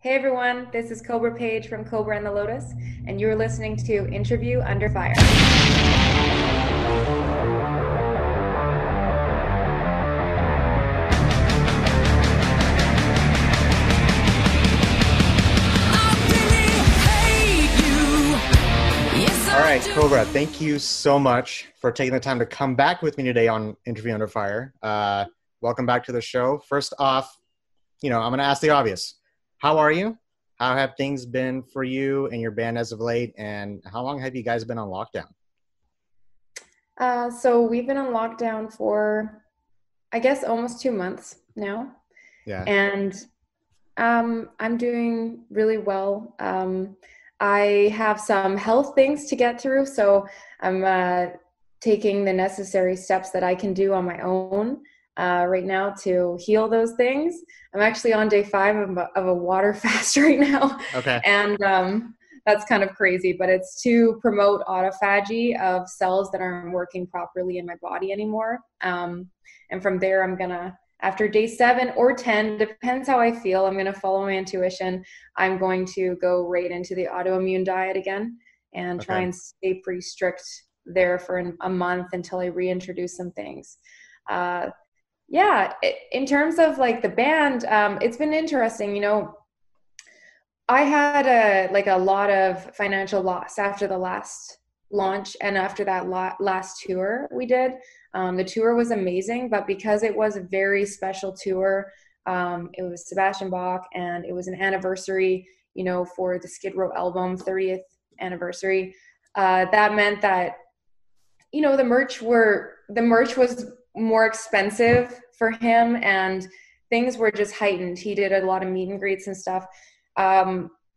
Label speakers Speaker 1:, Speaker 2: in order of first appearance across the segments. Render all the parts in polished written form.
Speaker 1: Hey everyone, this is Kobra Paige from Kobra and the Lotus, and you're listening to Interview Under Fire.
Speaker 2: All right, Kobra, thank you so much for taking the time to come back with me today on Interview Under Fire. Welcome back to the show. First off, I'm going to ask the obvious. How are you? How have things been for you and your band as of late? And how long have you guys been on lockdown?
Speaker 1: So we've been on lockdown for, I guess, almost 2 months now.
Speaker 2: Yeah.
Speaker 1: And I'm doing really well. I have some health things to get through, so I'm taking the necessary steps that I can do on my own right now to heal those things. I'm actually on day 5 of a water fast right now,
Speaker 2: Okay.
Speaker 1: and that's kind of crazy, but it's to promote autophagy of cells that aren't working properly in my body anymore. And from there, I'm gonna, after day 7 or 10, depends how I feel, I'm going to follow my intuition. I'm going to go right into the autoimmune diet again and try
Speaker 2: Okay.
Speaker 1: and stay pretty strict there for a month until I reintroduce some things. Yeah, in terms of like the band, it's been interesting. I had a lot of financial loss after the last launch and after that last tour we did. The tour was amazing, but because it was a very special tour, it was Sebastian Bach and it was an anniversary, for the Skid Row album, 30th anniversary. That meant that, the merch was more expensive for him and things were just heightened. He did a lot of meet and greets and stuff,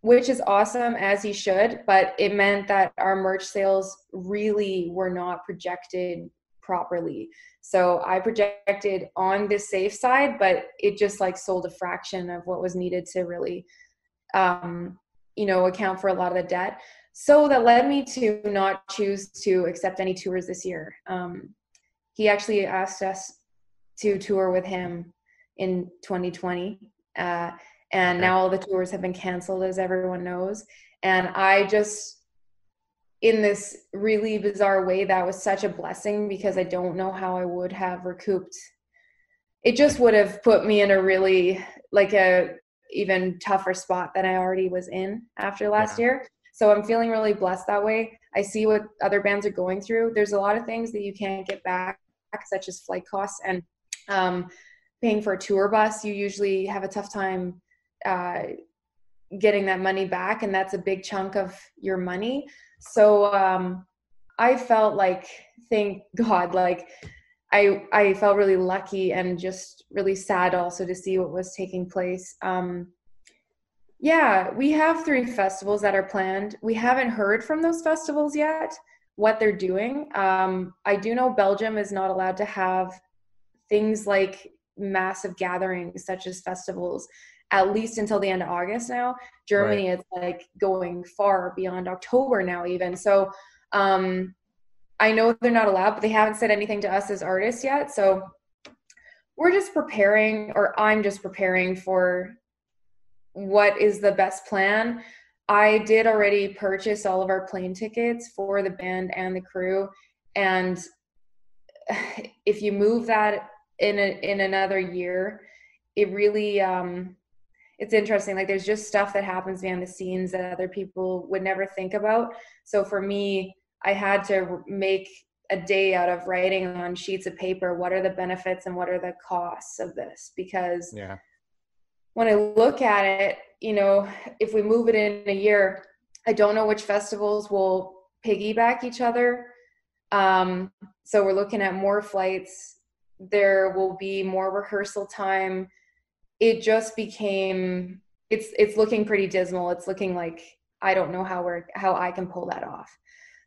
Speaker 1: which is awesome, as he should, but it meant that our merch sales really were not projected properly. So I projected on the safe side, but it just sold a fraction of what was needed to really, account for a lot of the debt. So that led me to not choose to accept any tours this year. He actually asked us to tour with him in 2020. And
Speaker 2: Okay.
Speaker 1: now all the tours have been canceled, as everyone knows. And I just, in this really bizarre way, that was such a blessing because I don't know how I would have recouped. It just would have put me in a really, a even tougher spot than I already was in after last
Speaker 2: Yeah.
Speaker 1: year. So I'm feeling really blessed that way. I see what other bands are going through. There's a lot of things that you can't get back, such as flight costs and paying for a tour bus. You usually have a tough time getting that money back, and that's a big chunk of your money. So I felt like, thank God, I felt really lucky and just really sad also to see what was taking place. Yeah, we have 3 festivals that are planned. We haven't heard from those festivals yet what they're doing. I do know Belgium is not allowed to have things like massive gatherings such as festivals, at least until the end of August now.
Speaker 2: Right.
Speaker 1: Germany is going far beyond October now even. So I know they're not allowed, but they haven't said anything to us as artists yet. So we're just preparing, or I'm just preparing for what is the best plan. I did already purchase all of our plane tickets for the band and the crew. And if you move that in another year, it really it's interesting. There's just stuff that happens behind the scenes that other people would never think about. So for me, I had to make a day out of writing on sheets of paper what are the benefits and what are the costs of this, because
Speaker 2: Yeah.
Speaker 1: when I look at it, if we move it in a year, I don't know which festivals will piggyback each other. So we're looking at more flights. There will be more rehearsal time. It just became, it's looking pretty dismal. It's looking like I don't know how I can pull that off.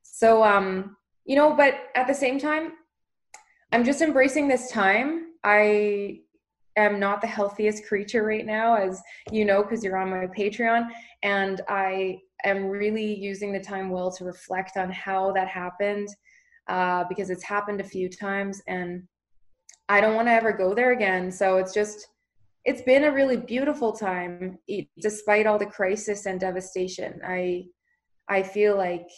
Speaker 1: So but at the same time, I'm just embracing this time. I am not the healthiest creature right now, as you know, because you're on my Patreon, and I am really using the time well to reflect on how that happened, because it's happened a few times and I don't want to ever go there again. So it's just it's been a really beautiful time, despite all the crisis and devastation. I feel like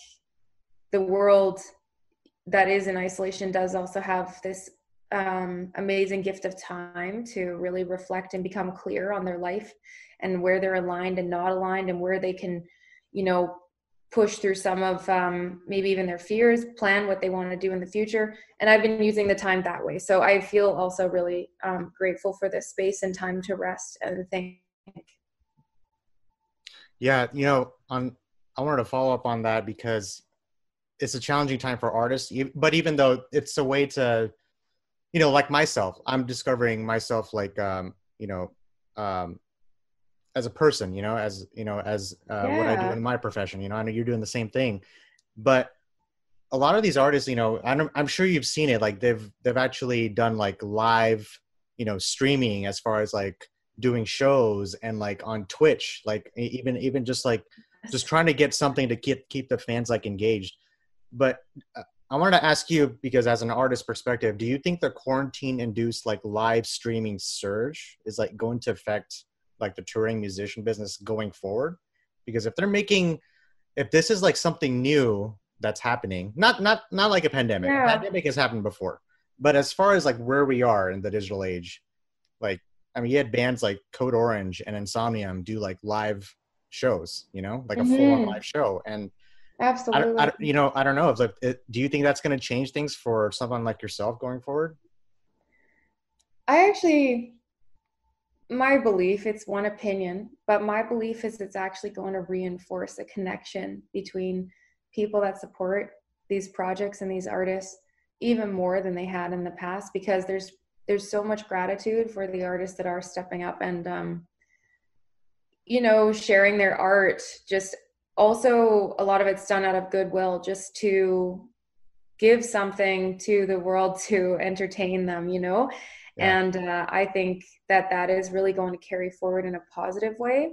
Speaker 1: the world that is in isolation does also have this amazing gift of time to really reflect and become clear on their life and where they're aligned and not aligned, and where they can, push through some of maybe even their fears, plan what they want to do in the future. And I've been using the time that way. So I feel also really grateful for this space and time to rest and think.
Speaker 2: Yeah, I wanted to follow up on that because it's a challenging time for artists, but even though it's a way to, like myself, I'm discovering myself like, as a person, as what I do
Speaker 1: Yeah.
Speaker 2: in my profession. I know you're doing the same thing, but a lot of these artists, I'm sure you've seen it. Like they've actually done like live, streaming, as far as like doing shows and like on Twitch, like even just like just trying to get something to keep the fans like engaged. But I wanted to ask you, because as an artist perspective, do you think the quarantine induced like live streaming surge is like going to affect like the touring musician business going forward? Because if this is like something new that's happening, not like a pandemic. A
Speaker 1: Yeah.
Speaker 2: pandemic has happened before, but as far as like where we are in the digital age, like, I mean, you had bands like Code Orange and Insomnium do like live shows, like a full on
Speaker 1: Mm-hmm.
Speaker 2: live show. And
Speaker 1: Absolutely.
Speaker 2: I don't know if like, do you think that's going to change things for someone like yourself going forward?
Speaker 1: My belief, it's one opinion, but my belief is it's actually going to reinforce a connection between people that support these projects and these artists even more than they had in the past, because there's so much gratitude for the artists that are stepping up and sharing their art. Just also a lot of it's done out of goodwill, just to give something to the world to entertain them,
Speaker 2: Yeah.
Speaker 1: and I think that is really going to carry forward in a positive way.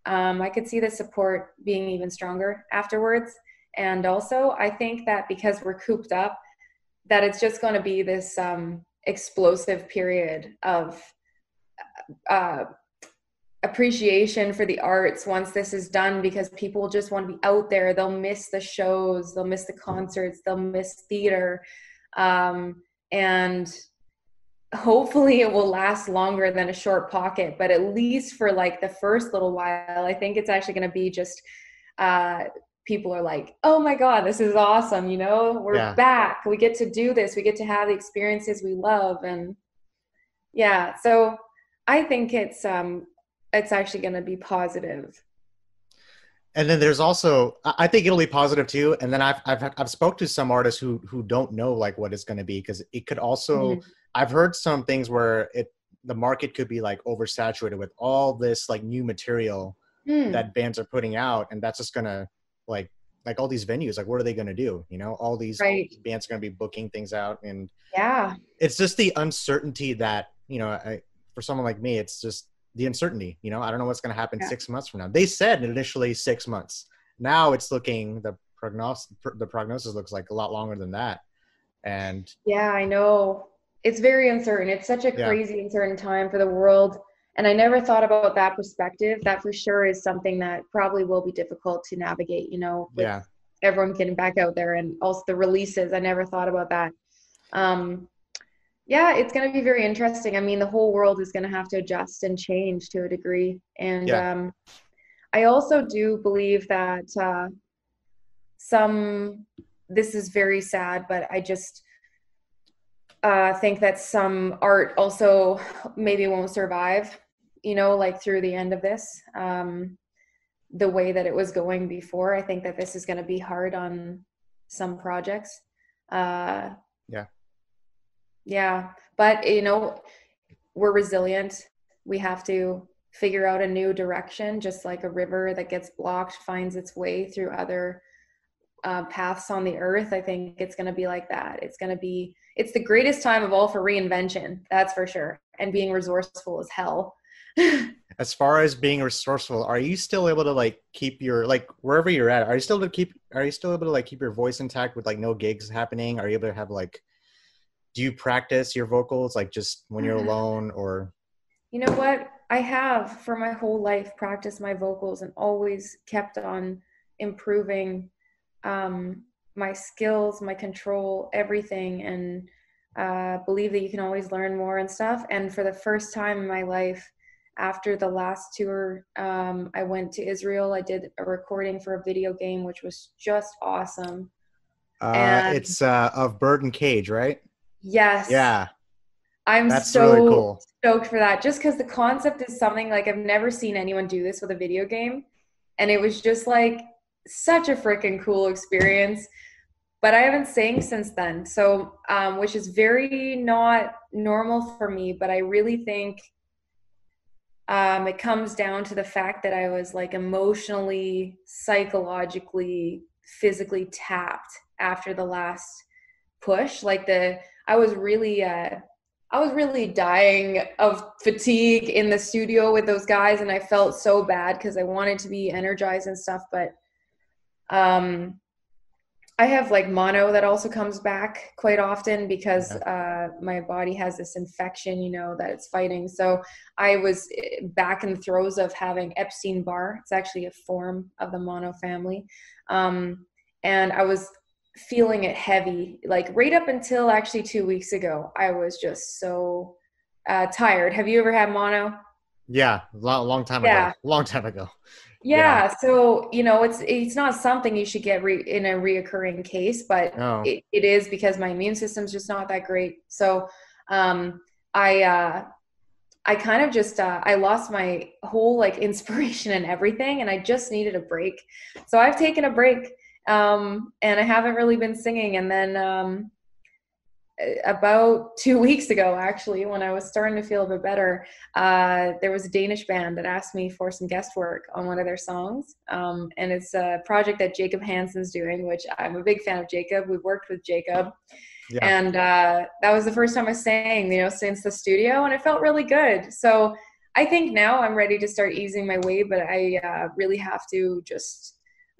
Speaker 1: I could see the support being even stronger afterwards. And also, I think that because we're cooped up, that it's just going to be this explosive period of uh, appreciation for the arts once this is done, because people just want to be out there. They'll miss the shows, they'll miss the concerts, they'll miss theater. And hopefully it will last longer than a short pocket, but at least for like the first little while, I think it's actually going to be just people are like, oh my God, this is awesome. We're
Speaker 2: Yeah.
Speaker 1: back. We get to do this. We get to have the experiences we love. And yeah, so I think it's actually going to be positive.
Speaker 2: And then there's also, I think it'll be positive too. And then I've spoke to some artists who don't know like what it's going to be, because it could also,
Speaker 1: Mm-hmm.
Speaker 2: I've heard some things where the market could be like oversaturated with all this like new material
Speaker 1: Mm,
Speaker 2: that bands are putting out, and that's just gonna like all these venues, like what are they gonna do? All these
Speaker 1: right.
Speaker 2: bands are gonna be booking things out, and
Speaker 1: Yeah.
Speaker 2: it's just the uncertainty that for someone like me, it's just the uncertainty. I don't know what's gonna happen
Speaker 1: Yeah.
Speaker 2: 6 months from now. They said initially 6 months. Now it's looking the prognosis looks like a lot longer than that, and
Speaker 1: Yeah, I know. It's very uncertain. It's such a
Speaker 2: yeah,
Speaker 1: crazy uncertain time for the world. And I never thought about that perspective. That for sure is something that probably will be difficult to navigate, with
Speaker 2: yeah,
Speaker 1: everyone getting back out there, and also the releases. I never thought about that. Um, yeah, it's going to be very interesting. I mean, the whole world is going to have to adjust and change to a degree. And
Speaker 2: yeah,
Speaker 1: I also do believe that this is very sad, but I just think that some art also maybe won't survive, like through the end of this, the way that it was going before. I think that this is going to be hard on some projects. Uh,
Speaker 2: yeah,
Speaker 1: yeah, but we're resilient. We have to figure out a new direction, just like a river that gets blocked finds its way through other paths on the earth. I think it's going to be like that. It's the greatest time of all for reinvention, that's for sure, and being resourceful as hell.
Speaker 2: As far as being resourceful, are you still able to like keep your like wherever you're at? Are you still able to like keep your voice intact with like no gigs happening? Are you able to have like, do you practice your vocals like just when you're alone, or?
Speaker 1: You know what? I have for my whole life practiced my vocals and always kept on improving my skills, my control, everything, and believe that you can always learn more and stuff. And for the first time in my life, after the last tour, I went to Israel. I did a recording for a video game, which was just awesome. And
Speaker 2: It's of Bird and Cage, right?
Speaker 1: yes,
Speaker 2: Yeah,
Speaker 1: I'm
Speaker 2: that's really
Speaker 1: so
Speaker 2: cool.
Speaker 1: stoked for that, just because the concept is something like I've never seen anyone do this with a video game. And it was just like such a freaking cool experience. But I haven't sang since then. So, which is very not normal for me, but I really think it comes down to the fact that I was like emotionally, psychologically, physically tapped after the last push. I was really dying of fatigue in the studio with those guys, and I felt so bad because I wanted to be energized and stuff. But I have like mono that also comes back quite often because my body has this infection, that it's fighting. So I was back in the throes of having Epstein-Barr. It's actually a form of the mono family. And I was feeling it heavy, like right up until actually 2 weeks ago. I was just so tired. Have you ever had mono?
Speaker 2: Yeah, long time ago.
Speaker 1: Yeah.
Speaker 2: Long time ago. Yeah.
Speaker 1: Yeah, so it's not something you should get in a reoccurring case, but
Speaker 2: No.
Speaker 1: it is because my immune system's just not that great. So um, I kind of just I lost my whole like inspiration and everything, and I just needed a break. So I've taken a break, and I haven't really been singing. And then about 2 weeks ago, actually, when I was starting to feel a bit better, there was a Danish band that asked me for some guest work on one of their songs. And it's a project that Jacob Hansen's doing, which I'm a big fan of Jacob. We've worked with Jacob.
Speaker 2: Yeah.
Speaker 1: And that was the first time I sang, since the studio, and it felt really good. So I think now I'm ready to start easing my way, but I really have to just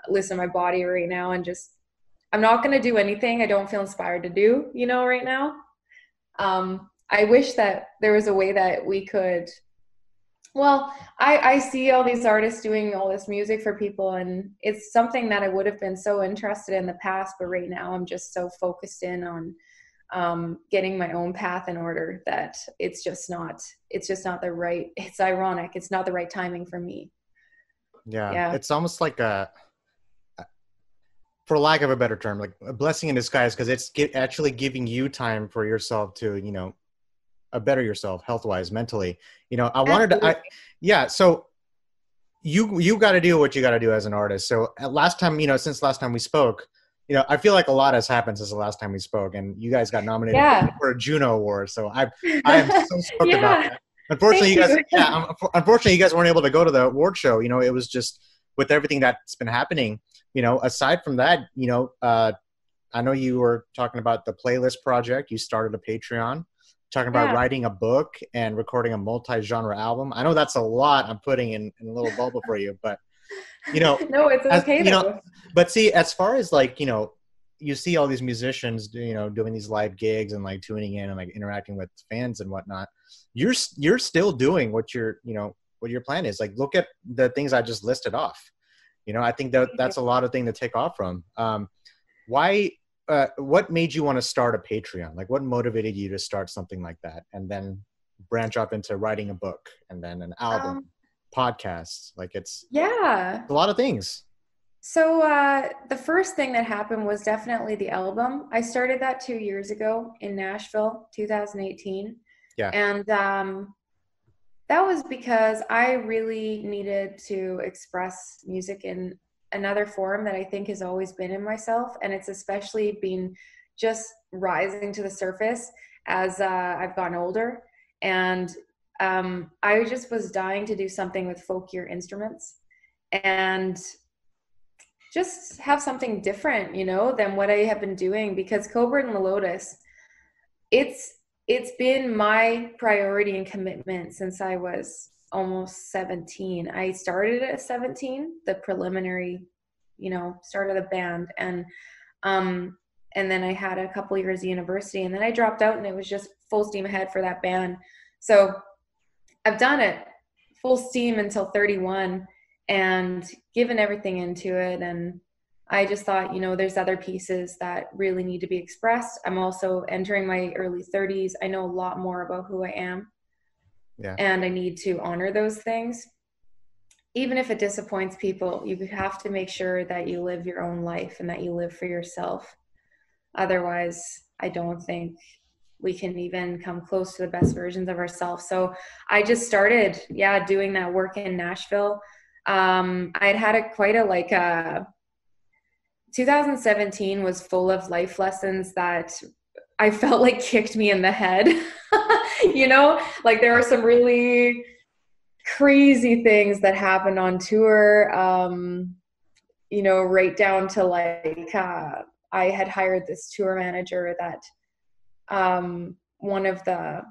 Speaker 1: listen to my body right now and just I'm not going to do anything I don't feel inspired to do, right now. I wish that there was a way that we could, well, I see all these artists doing all this music for people, and it's something that I would have been so interested in the past, but right now I'm just so focused in on getting my own path in order that it's just not the right, it's ironic. It's not the right timing for me.
Speaker 2: Yeah.
Speaker 1: Yeah.
Speaker 2: It's almost like for lack of a better term, like a blessing in disguise, because it's actually giving you time for yourself to, better yourself health-wise, mentally. I wanted to, yeah. So you got to do what you got to do as an artist. So last time, since last time we spoke, I feel like a lot has happened since the last time we spoke, and you guys got nominated for a Juno Award. So I am so stoked about that. Unfortunately, unfortunately, you guys weren't able to go to the award show. It was just with everything that's been happening. Aside from that, I know you were talking about the playlist project. You started a Patreon, talking about writing a book and recording a multi-genre album. I know that's a lot I'm putting in a little bubble for you, but
Speaker 1: no, it's okay though.
Speaker 2: But see, as far as like, you see all these musicians, doing these live gigs and like tuning in and like interacting with fans and whatnot. You're still doing what what your plan is. Like, look at the things I just listed off. I think that's a lot of thing to take off from. What made you want to start a Patreon? Like, what motivated you to start something like that and then branch off into writing a book and then an album, podcasts? Like, it's a lot of things.
Speaker 1: So the first thing that happened was definitely the album. I started that 2 years ago in Nashville, 2018.
Speaker 2: Yeah.
Speaker 1: And that was because I really needed to express music in another form that I think has always been in myself. And it's especially been just rising to the surface as I've gotten older. And I just was dying to do something with folkier instruments and just have something different, than what I have been doing, because Cobra and the Lotus, it's been my priority and commitment since I was almost 17. I started at 17, the preliminary, start of the band. And then I had a couple years of university, and then I dropped out, and it was just full steam ahead for that band. So I've done it full steam until 31 and given everything into it. And I just thought, you know, there's other pieces that really need to be expressed. I'm also entering my early 30s. I know a lot more about who I am.
Speaker 2: Yeah.
Speaker 1: And I need to honor those things. Even if it disappoints people, you have to make sure that you live your own life and that you live for yourself. Otherwise, I don't think we can even come close to the best versions of ourselves. So I just started, doing that work in Nashville. I'd had 2017 was full of life lessons that I felt like kicked me in the head. You know, like there were some really crazy things that happened on tour, you know, right down to I had hired this tour manager that one of the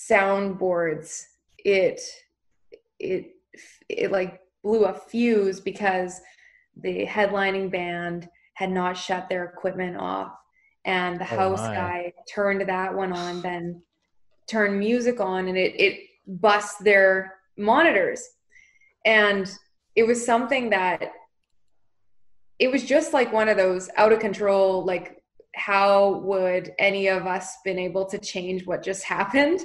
Speaker 1: soundboards, it like blew a fuse because the headlining band had not shut their equipment off, and the house guy turned that one on, then turned music on, and it bust their monitors. And it was something that it was just like one of those out of control, like how would any of us been able to change what just happened?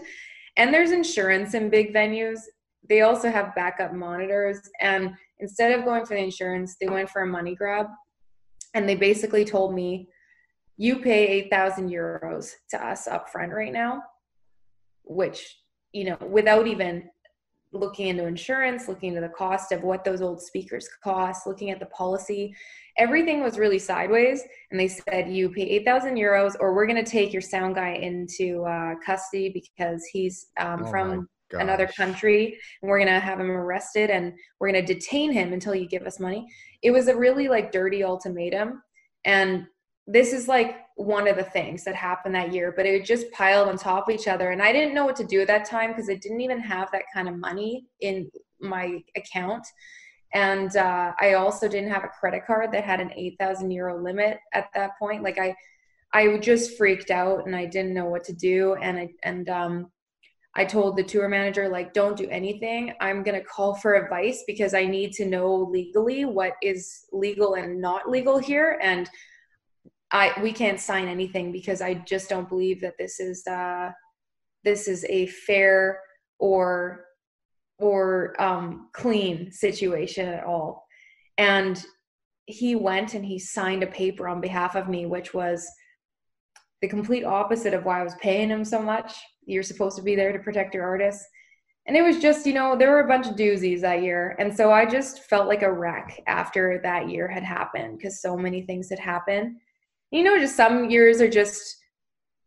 Speaker 1: And there's insurance in big venues. They also have backup monitors. And instead of going for the insurance, they went for a money grab. And they basically told me, you pay 8,000 euros to us up front right now, which, you know, without even looking into insurance, looking into the cost of what those old speakers cost, looking at the policy, everything was really sideways. And they said, you pay 8,000 euros or we're going to take your sound guy into custody because he's from another country, and we're going to have him arrested and we're going to detain him until you give us money. It was a really like dirty ultimatum. And this is like one of the things that happened that year, but it just piled on top of each other. And I didn't know what to do at that time because I didn't even have that kind of money in my account. And I also didn't have a credit card that had an 8,000 euro limit at that point. Like I just freaked out and I didn't know what to do. And I told the tour manager, like, don't do anything. I'm going to call for advice because I need to know legally what is legal and not legal here. And we can't sign anything because I just don't believe that this is a fair or clean situation at all. And he went and he signed a paper on behalf of me, which was the complete opposite of why I was paying him so much. You're supposed to be there to protect your artists. And it was just, you know, there were a bunch of doozies that year. And so I just felt like a wreck after that year had happened because so many things had happened. You know, just some years are just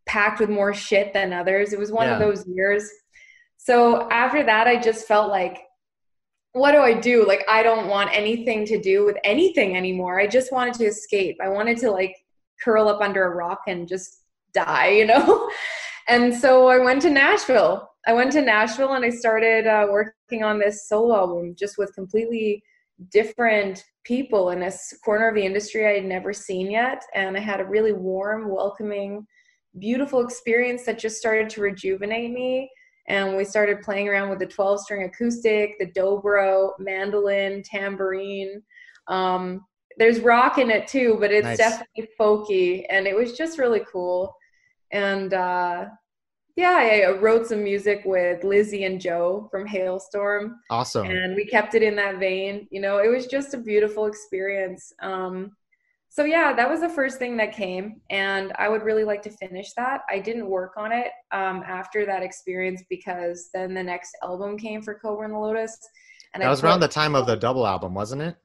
Speaker 1: packed with more shit than others. It was one of those years. So after that, I just felt like, what do I do? Like, I don't want anything to do with anything anymore. I just wanted to escape. I wanted to like curl up under a rock and just die, you know? And so I went to Nashville. And I started working on this solo album just with completely different people in a corner of the industry I had never seen yet. And I had a really warm, welcoming, beautiful experience that just started to rejuvenate me. And we started playing around with the 12-string acoustic, the dobro, mandolin, tambourine. There's rock in it too, but it's definitely folky. And it was just really cool. And I wrote some music with Lizzie and Joe from Hailstorm.
Speaker 2: Awesome.
Speaker 1: And we kept it in that vein. You know, it was just a beautiful experience. So that was the first thing that came. And I would really like to finish that. I didn't work on it after that experience because then the next album came for Cobra and the Lotus. And
Speaker 2: that was around the time of the double album, wasn't it?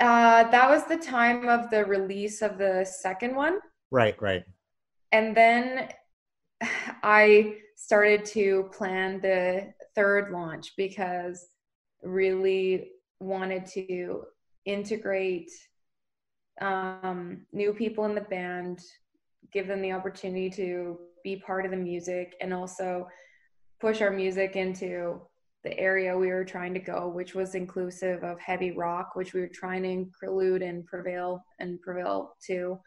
Speaker 1: That was the time of the release of the second one.
Speaker 2: Right.
Speaker 1: And then I started to plan the third launch because really wanted to integrate new people in the band, give them the opportunity to be part of the music, and also push our music into the area we were trying to go, which was inclusive of heavy rock, which we were trying to include and prevail to.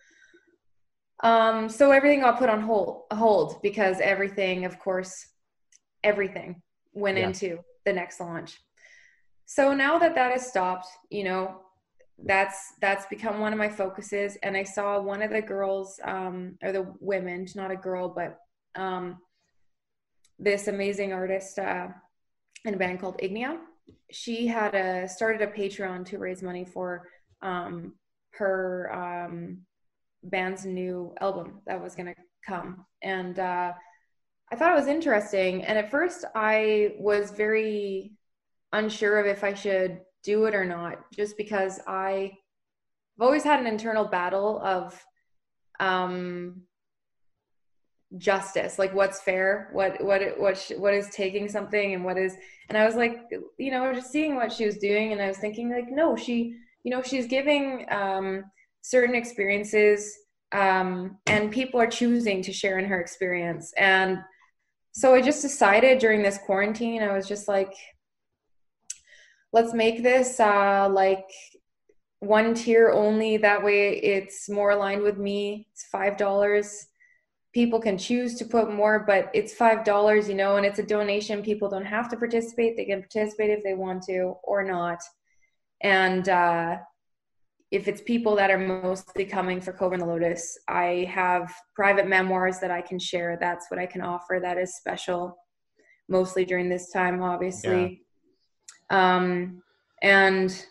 Speaker 1: So everything got put on hold because everything went
Speaker 2: Yeah.
Speaker 1: into the next launch. So now that that has stopped, you know, that's become one of my focuses. And I saw one of the girls, or the women, not a girl, but this amazing artist in a band called Ignia. She had started a Patreon to raise money for her band's new album that was going to come. And I thought it was interesting. And at first I was very unsure of if I should do it or not, just because I've always had an internal battle of justice, like what's fair, what is taking something, and what is. And I was like, you know, just seeing what she was doing, and I was thinking, like, no, she's giving certain experiences, and people are choosing to share in her experience. And so I just decided during this quarantine, I was just like, let's make this like one tier only. That way it's more aligned with me. It's $5. People can choose to put more, but it's $5, you know, and it's a donation. People don't have to participate. They can participate if they want to or not. And if it's people that are mostly coming for Kobra and the Lotus, I have private memoirs that I can share. That's what I can offer. That is special, mostly during this time, obviously. Yeah. And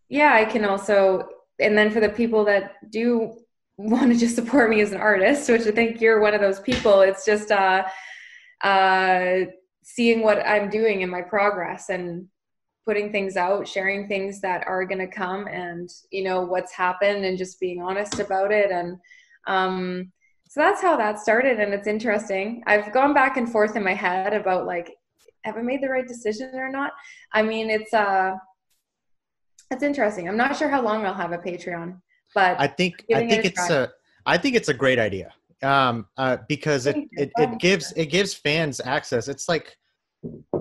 Speaker 1: yeah, I can also, and then for the people that do want to just support me as an artist, which I think you're one of those people, it's just seeing what I'm doing in my progress and putting things out, sharing things that are going to come, and, you know, what's happened, and just being honest about it. And so that's how that started. And it's interesting. I've gone back and forth in my head about, like, have I made the right decision or not? I mean, it's interesting. I'm not sure how long I'll have a Patreon, but
Speaker 2: I think it's a great idea. Because it gives fans access. It's like,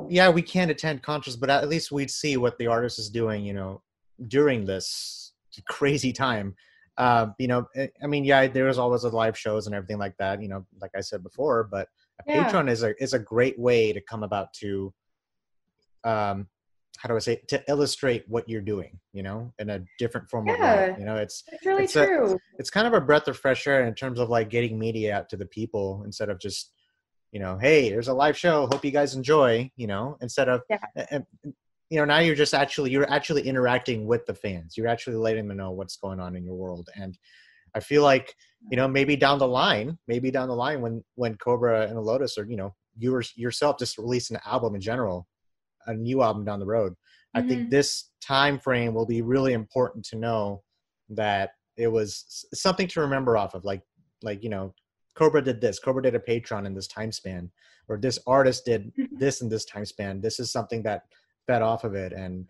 Speaker 2: yeah, we can't attend concerts, but at least we'd see what the artist is doing, you know, during this crazy time. You know, I mean, yeah, there was always the live shows and everything like that, you know, like I said before, but a Patreon is a great way to come about to, how do I say, to illustrate what you're doing, you know, in a different form of light. You know, it's
Speaker 1: really true.
Speaker 2: It's kind of a breath of fresh air in terms of like getting media out to the people, instead of just, you know, hey, there's a live show, hope you guys enjoy, you know, instead of, you know, now you're actually interacting with the fans. You're actually letting them know what's going on in your world. And I feel like, you know, maybe down the line when Kobra and the Lotus, or, you know, you yourself just release an album in general, a new album down the road, I think this time frame will be really important to know that it was something to remember off of, like, you know, Kobra did this, Kobra did a Patreon in this time span, or this artist did this in this time span. This is something that fed off of it. And,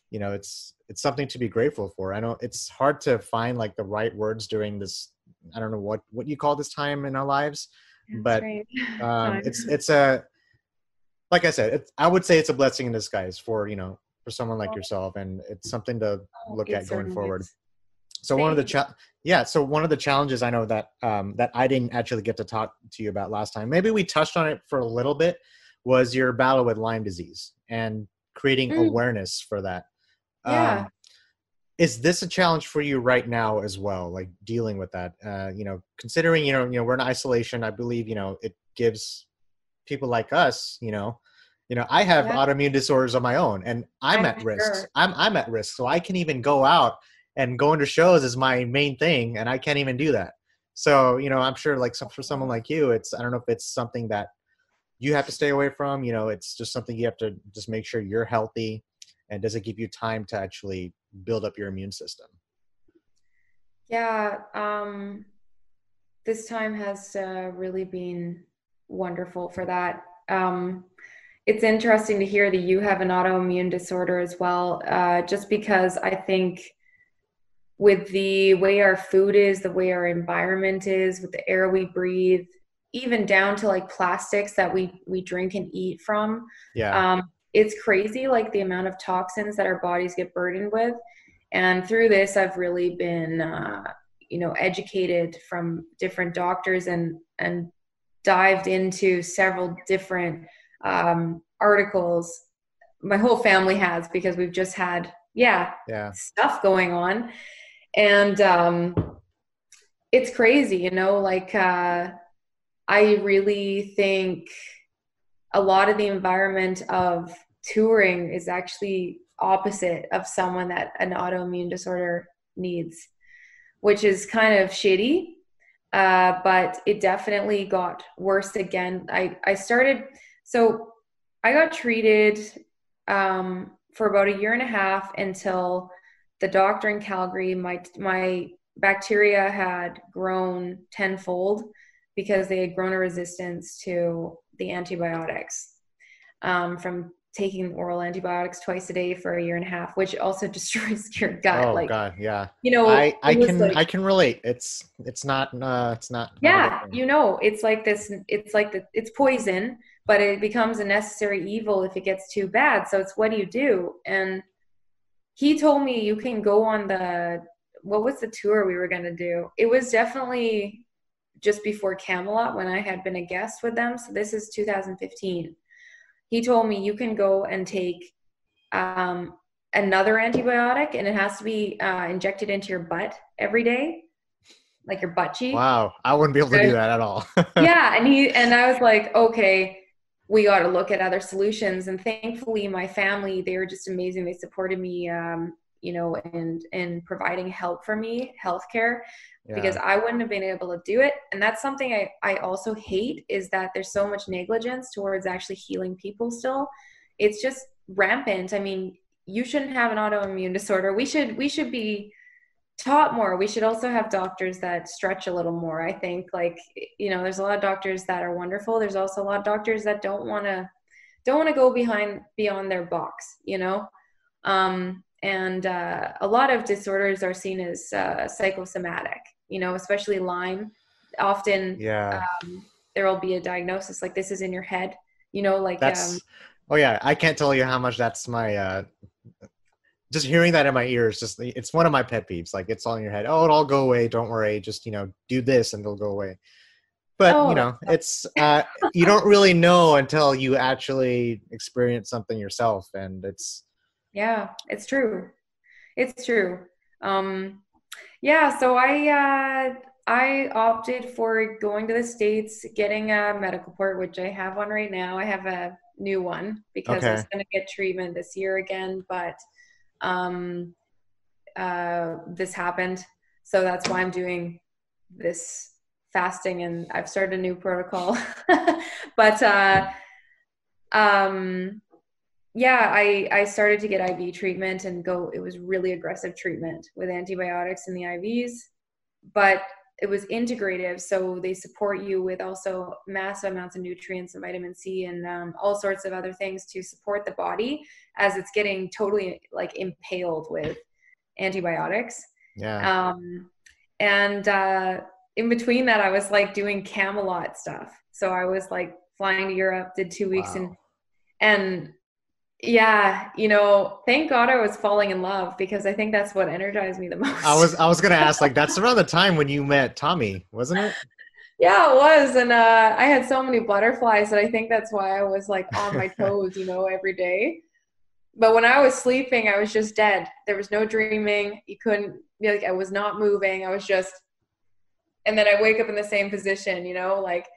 Speaker 2: you know, it's something to be grateful for. I know it's hard to find like the right words during this, I don't know what you call this time in our lives, but it's a, like I said, I would say it's a blessing in disguise for, you know, for someone like yourself, and it's something to look at going forward. So one of the challenges I know that that I didn't actually get to talk to you about last time, maybe we touched on it for a little bit, was your battle with Lyme disease and creating awareness for that. Is this a challenge for you right now as well, like dealing with that? You know, considering, you know, we're in isolation, I believe, you know, it gives people like us, you know, I have autoimmune disorders of my own, and I'm at risk. Sure. I'm at risk. So I can even go out, and going to shows is my main thing, and I can't even do that. So, you know, I'm sure like for someone like you, I don't know if it's something that you have to stay away from, you know, it's just something you have to just make sure you're healthy, and does it give you time to actually build up your immune system?
Speaker 1: Yeah. This time has really been wonderful for that. It's interesting to hear that you have an autoimmune disorder as well, just because I think with the way our food is, the way our environment is, with the air we breathe, even down to like plastics that we drink and eat from, it's crazy, like the amount of toxins that our bodies get burdened with. And through this, I've really been, you know, educated from different doctors, and dived into several different articles. My whole family has, because we've just had, stuff going on. And it's crazy, you know, like I really think a lot of the environment of touring is actually opposite of someone that an autoimmune disorder needs, which is kind of shitty. But it definitely got worse again. I got treated for about a year and a half until the doctor in Calgary, my bacteria had grown tenfold because they had grown a resistance to the antibiotics from taking oral antibiotics twice a day for a year and a half, which also destroys your gut.
Speaker 2: Oh God, yeah.
Speaker 1: You know,
Speaker 2: I can relate. It's not.
Speaker 1: Yeah, you know, it's like this. It's poison, but it becomes a necessary evil if it gets too bad. So it's, what do you do? And he told me, you can go on what was the tour we were going to do? It was definitely just before Kamelot, when I had been a guest with them. So this is 2015. He told me, you can go and take another antibiotic, and it has to be injected into your butt every day, like your butt cheek.
Speaker 2: Wow, I wouldn't be able to do that at all.
Speaker 1: Yeah, and I was like, okay, we got to look at other solutions. And thankfully, my family, they were just amazing. They supported me, you know, and providing help for me, healthcare, because I wouldn't have been able to do it. And that's something I also hate, is that there's so much negligence towards actually healing people still. It's just rampant. I mean, you shouldn't have an autoimmune disorder. We should be taught more. We should also have doctors that stretch a little more. I think, like, you know, there's a lot of doctors that are wonderful. There's also a lot of doctors that don't want to go beyond their box, you know? And a lot of disorders are seen as psychosomatic, you know, especially Lyme. Often there will be a diagnosis like, this is in your head, you know, like
Speaker 2: oh yeah, I can't tell you how much that's my just hearing that in my ears, it's one of my pet peeves. Like, it's all in your head. Oh, it'll all go away. Don't worry. Just, you know, do this and it'll go away. But, you know, it's, you don't really know until you actually experience something yourself. And it's.
Speaker 1: Yeah, it's true. It's true. Yeah. So I opted for going to the States, getting a medical port, which I have one right now. I have a new one because I was going to get treatment this year again, but this happened, so that's why I'm doing this fasting, and I've started a new protocol. But I started to get IV treatment and it was really aggressive treatment with antibiotics and the IVs, but it was integrative, so they support you with also massive amounts of nutrients and vitamin C and all sorts of other things to support the body as it's getting totally like impaled with antibiotics. And in between that, I was like doing Kamelot stuff. So I was like flying to Europe, did 2 weeks, and yeah, you know, thank God I was falling in love, because I think that's what energized me the most.
Speaker 2: I was going to ask, like, that's around the time when you met Tommy, wasn't it?
Speaker 1: Yeah, it was. And I had so many butterflies that I think that's why I was like on my toes, you know, every day. But when I was sleeping, I was just dead. There was no dreaming. You couldn't, like, I was not moving. I was just, and then I wake up in the same position, you know, like,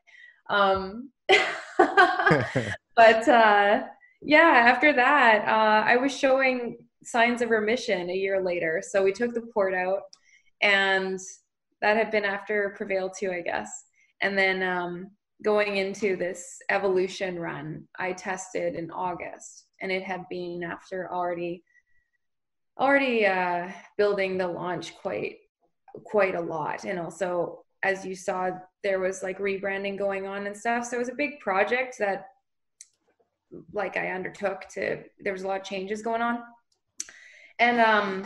Speaker 1: but yeah, after that, I was showing signs of remission a year later. So we took the port out, and that had been after Prevail 2, I guess. And then going into this evolution run, I tested in August, and it had been after already building the launch quite a lot. And also, as you saw, there was like rebranding going on and stuff. So it was a big project that like I undertook there was a lot of changes going on. And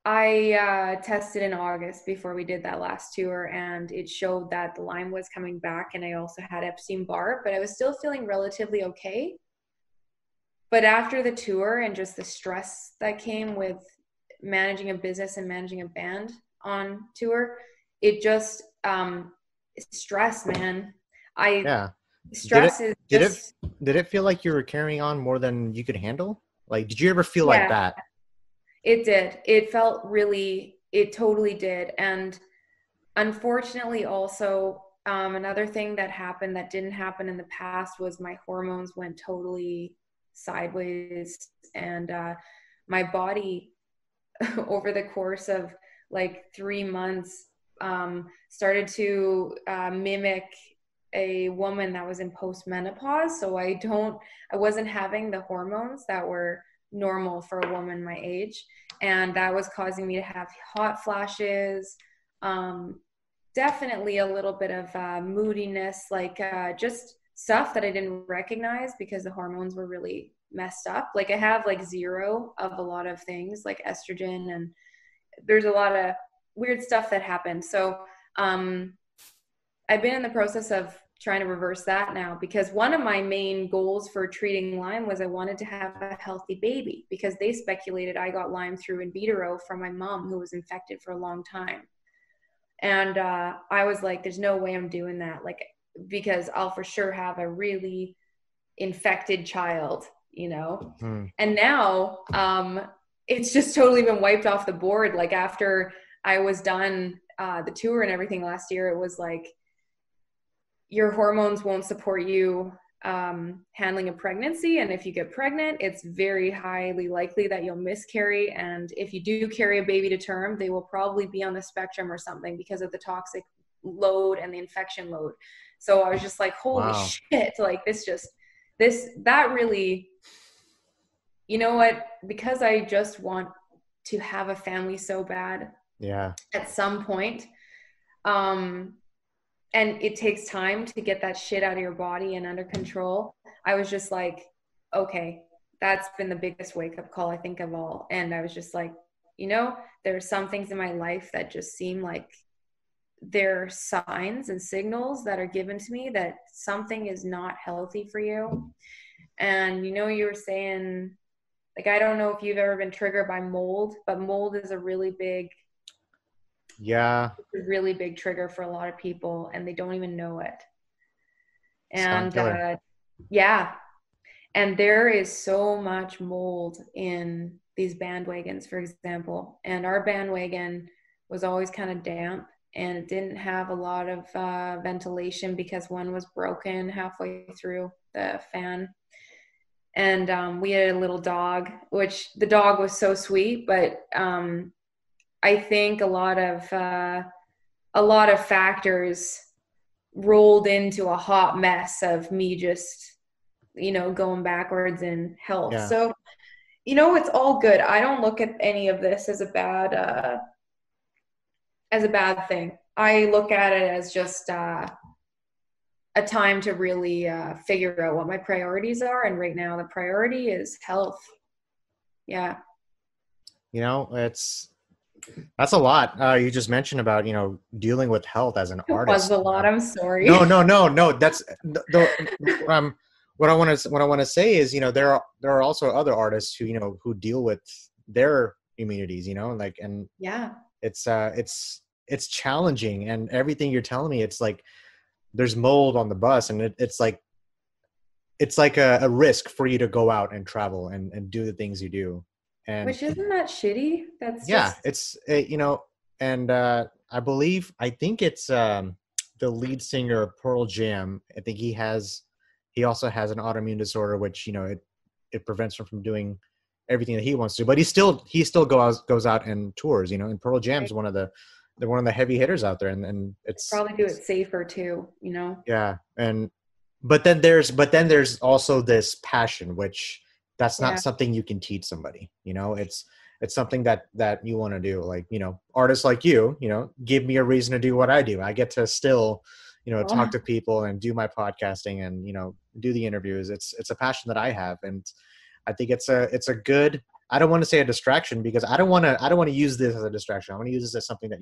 Speaker 1: I tested in August before we did that last tour, and it showed that the Lyme was coming back, and I also had Epstein-Barr, but I was still feeling relatively okay. But after the tour and just the stress that came with managing a business and managing a band on tour, it just stress, man. Stress is
Speaker 2: Did it
Speaker 1: just,
Speaker 2: did it feel like you were carrying on more than you could handle? Like, did you ever feel like
Speaker 1: yeah,
Speaker 2: that?
Speaker 1: it did. It felt really, it totally did. And unfortunately, also, another thing that happened that didn't happen in the past was my hormones went totally sideways. And my body, over the course of like 3 months, started to mimic a woman that was in postmenopause. So I wasn't having the hormones that were normal for a woman my age. And that was causing me to have hot flashes, definitely a little bit of moodiness, like just stuff that I didn't recognize because the hormones were really messed up. Like I have like zero of a lot of things like estrogen, and there's a lot of weird stuff that happened. So I've been in the process of trying to reverse that now, because one of my main goals for treating Lyme was I wanted to have a healthy baby, because they speculated I got Lyme through in vitro from my mom, who was infected for a long time. And I was like, there's no way I'm doing that. Like, because I'll for sure have a really infected child, you know?
Speaker 2: Hmm.
Speaker 1: And now it's just totally been wiped off the board. Like after I was done the tour and everything last year, it was like, your hormones won't support you handling a pregnancy. And if you get pregnant, it's very highly likely that you'll miscarry. And if you do carry a baby to term, they will probably be on the spectrum or something because of the toxic load and the infection load. So I was just like, holy
Speaker 2: Wow.
Speaker 1: shit, like that really, you know what, because I just want to have a family so bad
Speaker 2: Yeah.
Speaker 1: at some point, and it takes time to get that shit out of your body and under control. I was just like, okay, that's been the biggest wake up call I think of all. And I was just like, you know, there are some things in my life that just seem like they're signs and signals that are given to me that something is not healthy for you. And you know, you were saying, like, I don't know if you've ever been triggered by mold, but mold is a really big trigger for a lot of people, and they don't even know it.
Speaker 2: Silent
Speaker 1: And
Speaker 2: killer.
Speaker 1: yeah, and there is so much mold in these bandwagons, for example. And our bandwagon was always kind of damp, and it didn't have a lot of ventilation because one was broken halfway through the fan. And we had a little dog, which the dog was so sweet, but I think a lot of factors rolled into a hot mess of me just, you know, going backwards in health.
Speaker 2: Yeah.
Speaker 1: So, you know, it's all good. I don't look at any of this as a bad thing. I look at it as just a time to really figure out what my priorities are. And right now the priority is health. Yeah.
Speaker 2: You know, that's a lot. You just mentioned about, you know, dealing with health as an
Speaker 1: It was
Speaker 2: artist.
Speaker 1: a lot. I'm sorry.
Speaker 2: No. That's what I want to say is, you know, there are also other artists who, you know, who deal with their immunities, you know, like, and
Speaker 1: Yeah.
Speaker 2: it's challenging, and everything you're telling me, it's like there's mold on the bus, and it's like a risk for you to go out and travel and do the things you do. And
Speaker 1: Which isn't that shitty? That's
Speaker 2: yeah,
Speaker 1: just,
Speaker 2: it's you know, and I think it's the lead singer of Pearl Jam. I think he also has an autoimmune disorder, which, you know, it prevents him from doing everything that he wants to. But he still goes out and tours, you know. And Pearl Jam's they're one of the heavy hitters out there, and
Speaker 1: probably do it safer too, you know?
Speaker 2: yeah. And but then there's also this passion, which that's not
Speaker 1: Yeah.
Speaker 2: something you can teach somebody, you know. It's something that you want to do. Like, you know, artists like you know, give me a reason to do what I do. I get to still, you know, talk
Speaker 1: Oh,
Speaker 2: to people and do my podcasting and, you know, do the interviews. It's a passion that I have, and I think it's a good, I don't want to say a distraction, because I don't want to use this as a distraction. I want to use this as something that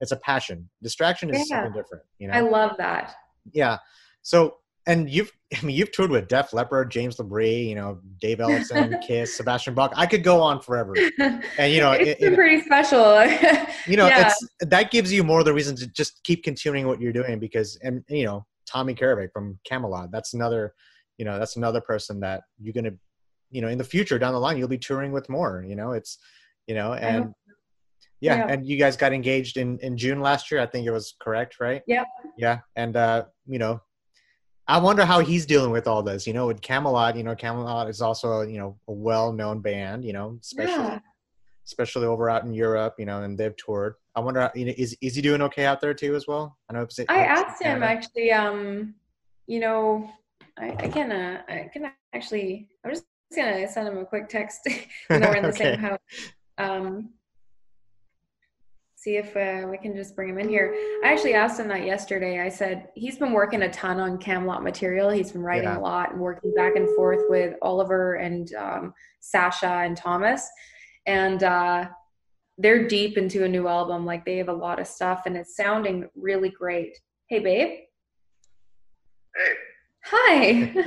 Speaker 2: it's a passion. Distraction is
Speaker 1: yeah.
Speaker 2: something different, you
Speaker 1: I
Speaker 2: know?
Speaker 1: love that.
Speaker 2: Yeah. So, and you've toured with Def Leppard, James LeBrie, you know, Dave Ellefson, Kiss, Sebastian Bach. I could go on forever. And, you know,
Speaker 1: It's been pretty special.
Speaker 2: you know,
Speaker 1: Yeah.
Speaker 2: that gives you more the reason to just keep continuing what you're doing, because, and, you know, Tommy Karevik from Kamelot, that's another, that's another person that you're going to, in the future down the line, you'll be touring with more, it's, and yeah. And you guys got engaged in June last year. I think it was correct, right?
Speaker 1: Yep.
Speaker 2: Yeah. And, I wonder how he's dealing with all this, with Kamelot. Kamelot is also, a well-known band, especially over out in Europe, and they've toured. I wonder, is he doing okay out there too as well? I know.
Speaker 1: I asked him actually. I can actually. I'm just gonna send him a quick text. We're in the same house. See if we can just bring him in here. I actually asked him that yesterday. I said he's been working a ton on Kamelot material. He's been writing a lot and working back and forth with Oliver and Sasha and Thomas, and they're deep into a new album. Like, they have a lot of stuff, and it's sounding really great. Hey, babe.
Speaker 3: Hey.
Speaker 1: Hi.
Speaker 3: Hey, did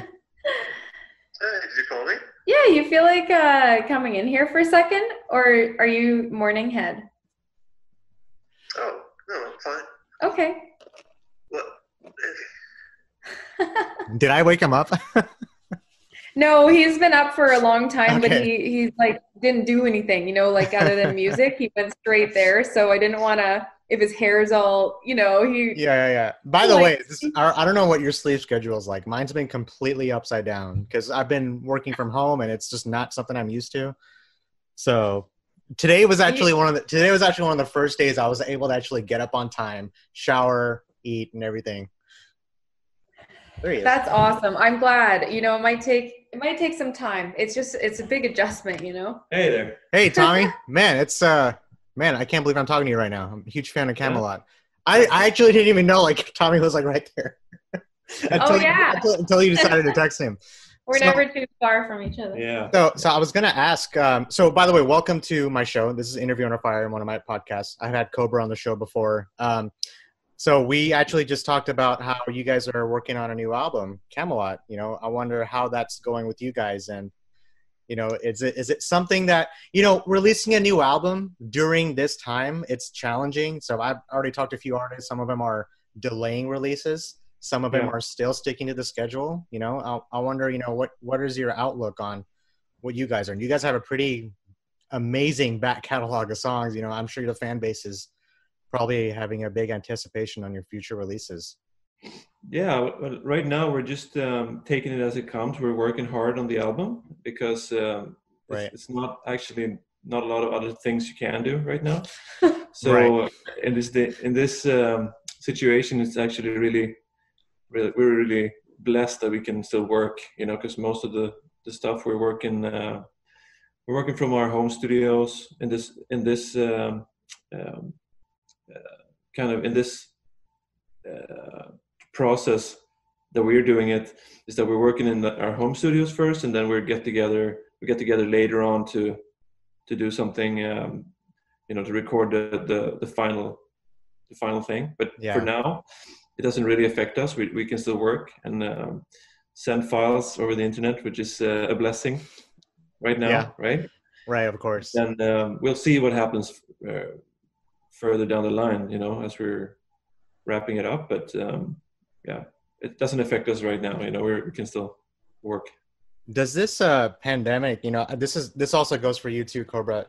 Speaker 3: you call me?
Speaker 1: Yeah, you feel like coming in here for a second, or are you morning head?
Speaker 3: Oh, no, I'm fine.
Speaker 1: Okay.
Speaker 3: What?
Speaker 2: Did I wake him up?
Speaker 1: No, he's been up for a long time, but he like didn't do anything, other than music. He went straight there. So I didn't want to, if his hair's all, he.
Speaker 2: Yeah. By the way, I don't know what your sleep schedule is like. Mine's been completely upside down because I've been working from home and it's just not something I'm used to. So today was actually one of the first days I was able to actually get up on time, shower, eat, and everything. There he is.
Speaker 1: That's awesome. I'm glad. It might take some time. It's a big adjustment,
Speaker 4: Hey there.
Speaker 2: Hey, Tommy. Man, I can't believe I'm talking to you right now. I'm a huge fan of Kamelot. Yeah. I actually didn't even know Tommy was right there. Until you decided to text him.
Speaker 1: We're never too far from each other.
Speaker 4: Yeah.
Speaker 2: So I was gonna ask. So by the way, welcome to my show. This is Interview Under Fire, one of my podcasts. I've had Kobra on the show before. So we actually just talked about how you guys are working on a new album, Kamelot. I wonder how that's going with you guys, and is it something that releasing a new album during this time, it's challenging. So I've already talked to a few artists. Some of them are delaying releases. Some of them are still sticking to the schedule. I wonder, what is your outlook on what you guys are? And you guys have a pretty amazing back catalog of songs. I'm sure the fan base is probably having a big anticipation on your future releases.
Speaker 4: Yeah, well, right now we're just taking it as it comes. We're working hard on the album because it's not a lot of other things you can do right now. So in this situation, it's actually really we're really blessed that we can still work. Because most of the stuff we're working from our home studios in this process that we're doing it is that we're working in our home studios first, and then we get together later on to do something, to record the final thing. But for now, it doesn't really affect us. We can still work and send files over the internet, which is a blessing right now, right?
Speaker 2: Right, of course.
Speaker 4: And we'll see what happens further down the line, as we're wrapping it up. But it doesn't affect us right now. We can still work.
Speaker 2: Does this pandemic, this also goes for you too, Kobra.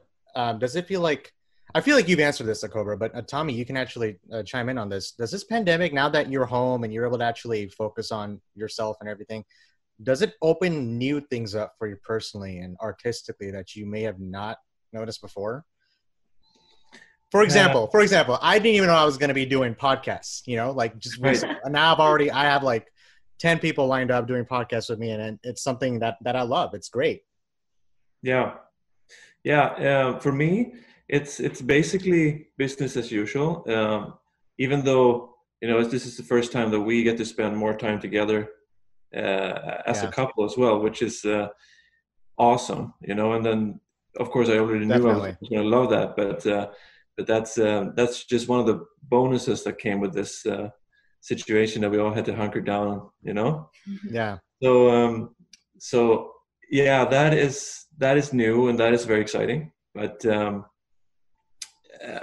Speaker 2: Does it feel like, I feel like you've answered this, Kobra, but Tommy, you can actually chime in on this. Does this pandemic, now that you're home and you're able to actually focus on yourself and everything, does it open new things up for you personally and artistically that you may have not noticed before? For example, I didn't even know I was going to be doing podcasts, now I have 10 people lined up doing podcasts with me, and it's something that I love. It's great.
Speaker 4: Yeah. For me, it's basically business as usual. Even though, this is the first time that we get to spend more time together as a couple as well, which is awesome, and then of course I already knew I was going to love that, but that's just one of the bonuses that came with this situation, that we all had to hunker down,
Speaker 2: Yeah.
Speaker 4: So yeah, that is new, and that is very exciting. But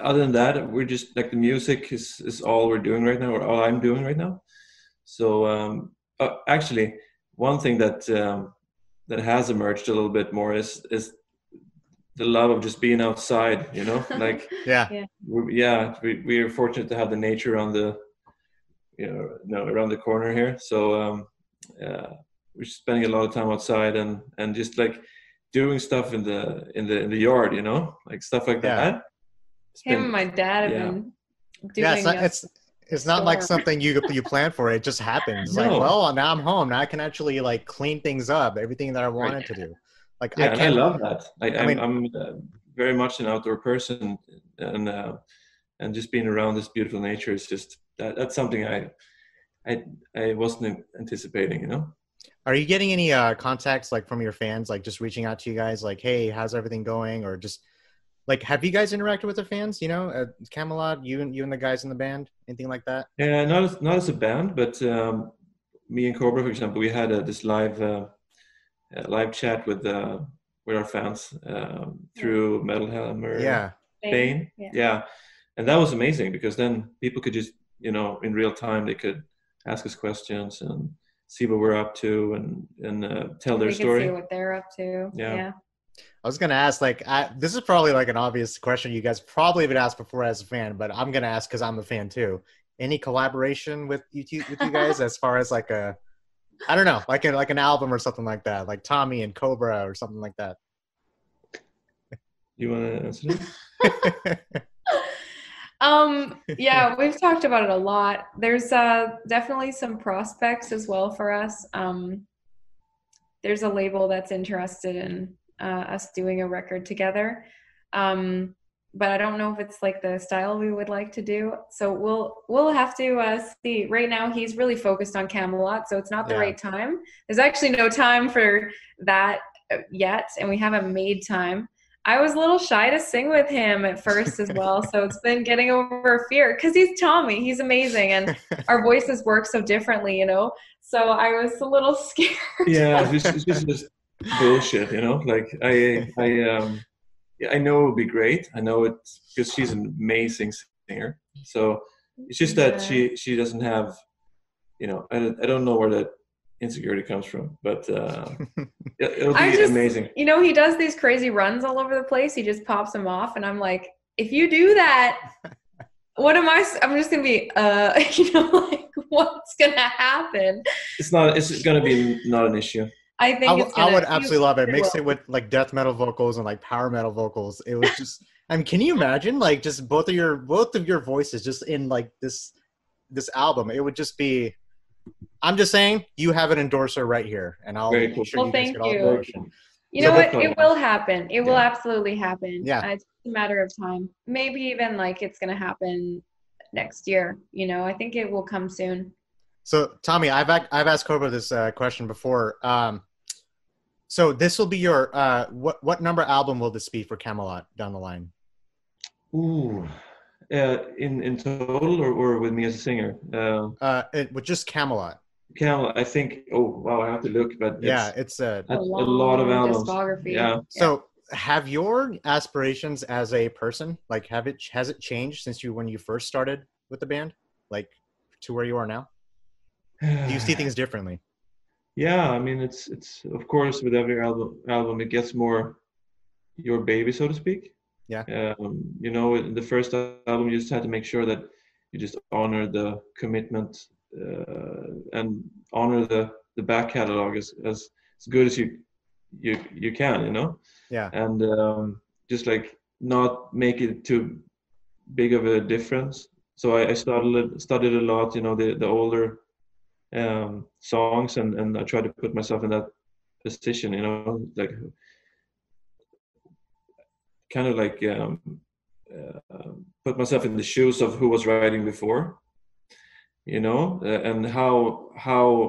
Speaker 4: other than that, we're just the music is all we're doing right now, or all I'm doing right now. So actually, one thing that that has emerged a little bit more is the love of just being outside, you know, like
Speaker 2: Yeah.
Speaker 4: we are fortunate to have the nature on the around the corner here, so we're spending a lot of time outside and just like doing stuff in the yard, you know, like stuff like
Speaker 2: Yeah.
Speaker 4: that.
Speaker 1: Him and my dad have been doing.
Speaker 2: Yeah, it's not like something you plan for. It just happens. It's like,
Speaker 4: No.
Speaker 2: well, now I'm home. Now I can actually like clean things up, everything that I wanted to do. Like
Speaker 4: Yeah,
Speaker 2: I
Speaker 4: love that.
Speaker 2: mean,
Speaker 4: I'm very much an outdoor person, and just being around this beautiful nature is just that's something I wasn't anticipating, you know.
Speaker 2: Are you getting any contacts like from your fans, like just reaching out to you guys, like, hey, how's everything going, or just like, have you guys interacted with the fans? You know, at Kamelot, you and the guys in the band, anything like that?
Speaker 4: Yeah, not as a band, but me and Kobra, for example, we had this live chat with our fans through Metal Hammer Spain. Yeah, and that was amazing because then people could just, you know, in real time they could ask us questions and see what we're up to and tell their story.
Speaker 1: See what they're up to. Yeah.
Speaker 2: I was gonna ask, like, this is probably like an obvious question you guys probably would ask before as a fan, but I'm gonna ask because I'm a fan too. Any collaboration with you guys as far as like a, I don't know, like an album or something like that, like Tommy and Kobra or something like that?
Speaker 4: You want to answer that?
Speaker 1: Yeah, we've talked about it a lot. There's definitely some prospects as well for us. There's a label that's interested in us doing a record together. But I don't know if it's like the style we would like to do. So we'll have to see. Right now he's really focused on Kamelot, so it's not the right time. There's actually no time for that yet, and we haven't made time. I was a little shy to sing with him at first as well, so it's been getting over fear because he's Tommy. He's amazing, and our voices work so differently, you know. So I was a little scared.
Speaker 4: Yeah, it's just bullshit, you know. Like I know it would be great. I know it's because she's an amazing singer. So it's just that she doesn't have, you know. I don't know where that insecurity comes from, but it'll be amazing.
Speaker 1: You know, he does these crazy runs all over the place. He just pops them off, and I'm like, if you do that, what am I? I'm just gonna be, you know, like what's gonna happen?
Speaker 4: It's gonna be not an issue.
Speaker 1: I think
Speaker 2: I would absolutely love it. Mix it with like death metal vocals and like power metal vocals. It was just, I mean, can you imagine like just both of your voices just in like this album? It would just be. I'm just saying, you have an endorser right here, and I'll make sure you guys get all the promotion.
Speaker 1: You know what? It will happen. It will absolutely happen.
Speaker 2: Yeah,
Speaker 1: it's a matter of time. Maybe even like it's gonna happen next year. You know, I think it will come soon.
Speaker 2: So, Tommy, I've asked Kobra this question before. So this will be your what number album will this be for Kamelot down the line?
Speaker 4: Ooh, in total or with me as a singer?
Speaker 2: With just Kamelot.
Speaker 4: Kamelot, I think. Oh wow, I have to look, but
Speaker 2: it's a
Speaker 4: lot of albums.
Speaker 1: Discography.
Speaker 4: Yeah.
Speaker 2: So, have your aspirations as a person, like, has it changed since when you first started with the band, like to where you are now? Do you see things differently?
Speaker 4: Yeah, I mean, it's of course with every album it gets more your baby, so to speak.
Speaker 2: Yeah.
Speaker 4: You know, in the first album, you just had to make sure that you just honor the commitment and honor the back catalog as good as you can, you know.
Speaker 2: Yeah.
Speaker 4: And just like not make it too big of a difference. So I studied a lot, you know, the older songs, and I try to put myself in that position, you know, like kind of like put myself in the shoes of who was writing before, you know, and how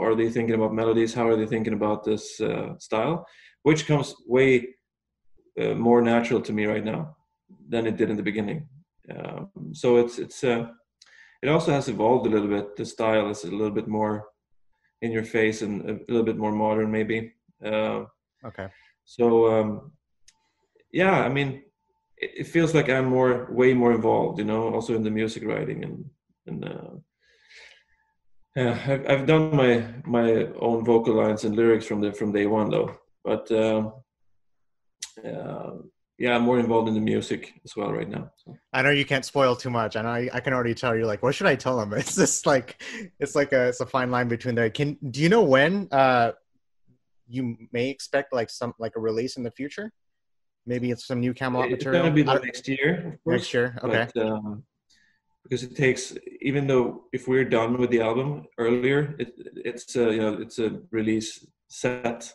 Speaker 4: are they thinking about melodies, how are they thinking about this style, which comes way more natural to me right now than it did in the beginning. So it also has evolved a little bit. The style is a little bit more in your face and a little bit more modern, maybe.
Speaker 2: Okay.
Speaker 4: So yeah, I mean, it feels like I'm way more involved, you know, also in the music writing I've done my own vocal lines and lyrics from day one though, but yeah, I'm more involved in the music as well right now. So.
Speaker 2: I know you can't spoil too much. I know I can already tell you're like, what should I tell them? It's just like it's a fine line between there. Do you know when you may expect like a release in the future? Maybe it's some new Camelot
Speaker 4: It's
Speaker 2: material.
Speaker 4: going to be the next year, of course.
Speaker 2: Next year, okay.
Speaker 4: But, because it takes, even though if we're done with the album earlier, it's a release set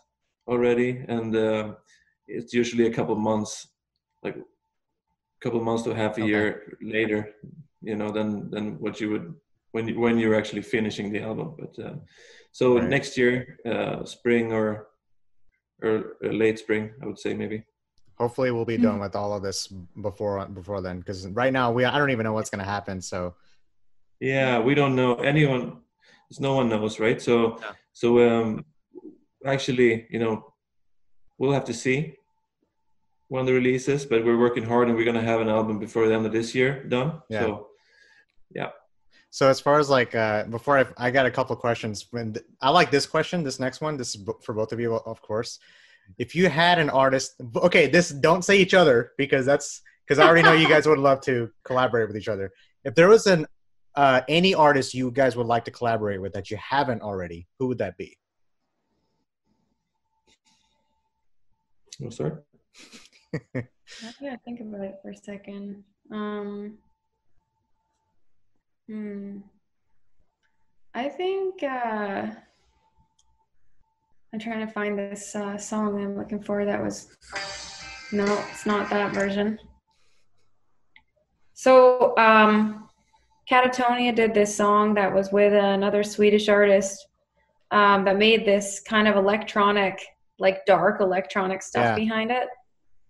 Speaker 4: already, and it's usually a couple months, like a couple months to half a year later, than what you would when you're actually finishing the album. But so
Speaker 2: right.
Speaker 4: Next year, spring or late spring, I would say maybe.
Speaker 2: Hopefully we'll be done with all of this before then, because right now I don't even know what's going to happen. So
Speaker 4: yeah, we don't know anyone. No one knows, right? So actually, we'll have to see when the release is, but we're working hard and we're going to have an album before the end of this year done.
Speaker 2: Yeah.
Speaker 4: So yeah.
Speaker 2: So as far as like before I got a couple of questions. I like this question, this next one. This is for both of you, of course. If you had an artist, okay, don't say each other because I already know you guys would love to collaborate with each other. If there was any artist you guys would like to collaborate with that you haven't already, who would that be?
Speaker 4: Oh, sorry.
Speaker 1: I gotta think about it for a second. I think I'm trying to find this song I'm looking for. No, it's not that version. So Catatonia did this song that was with another Swedish artist that made this kind of electronic, like dark electronic stuff behind it.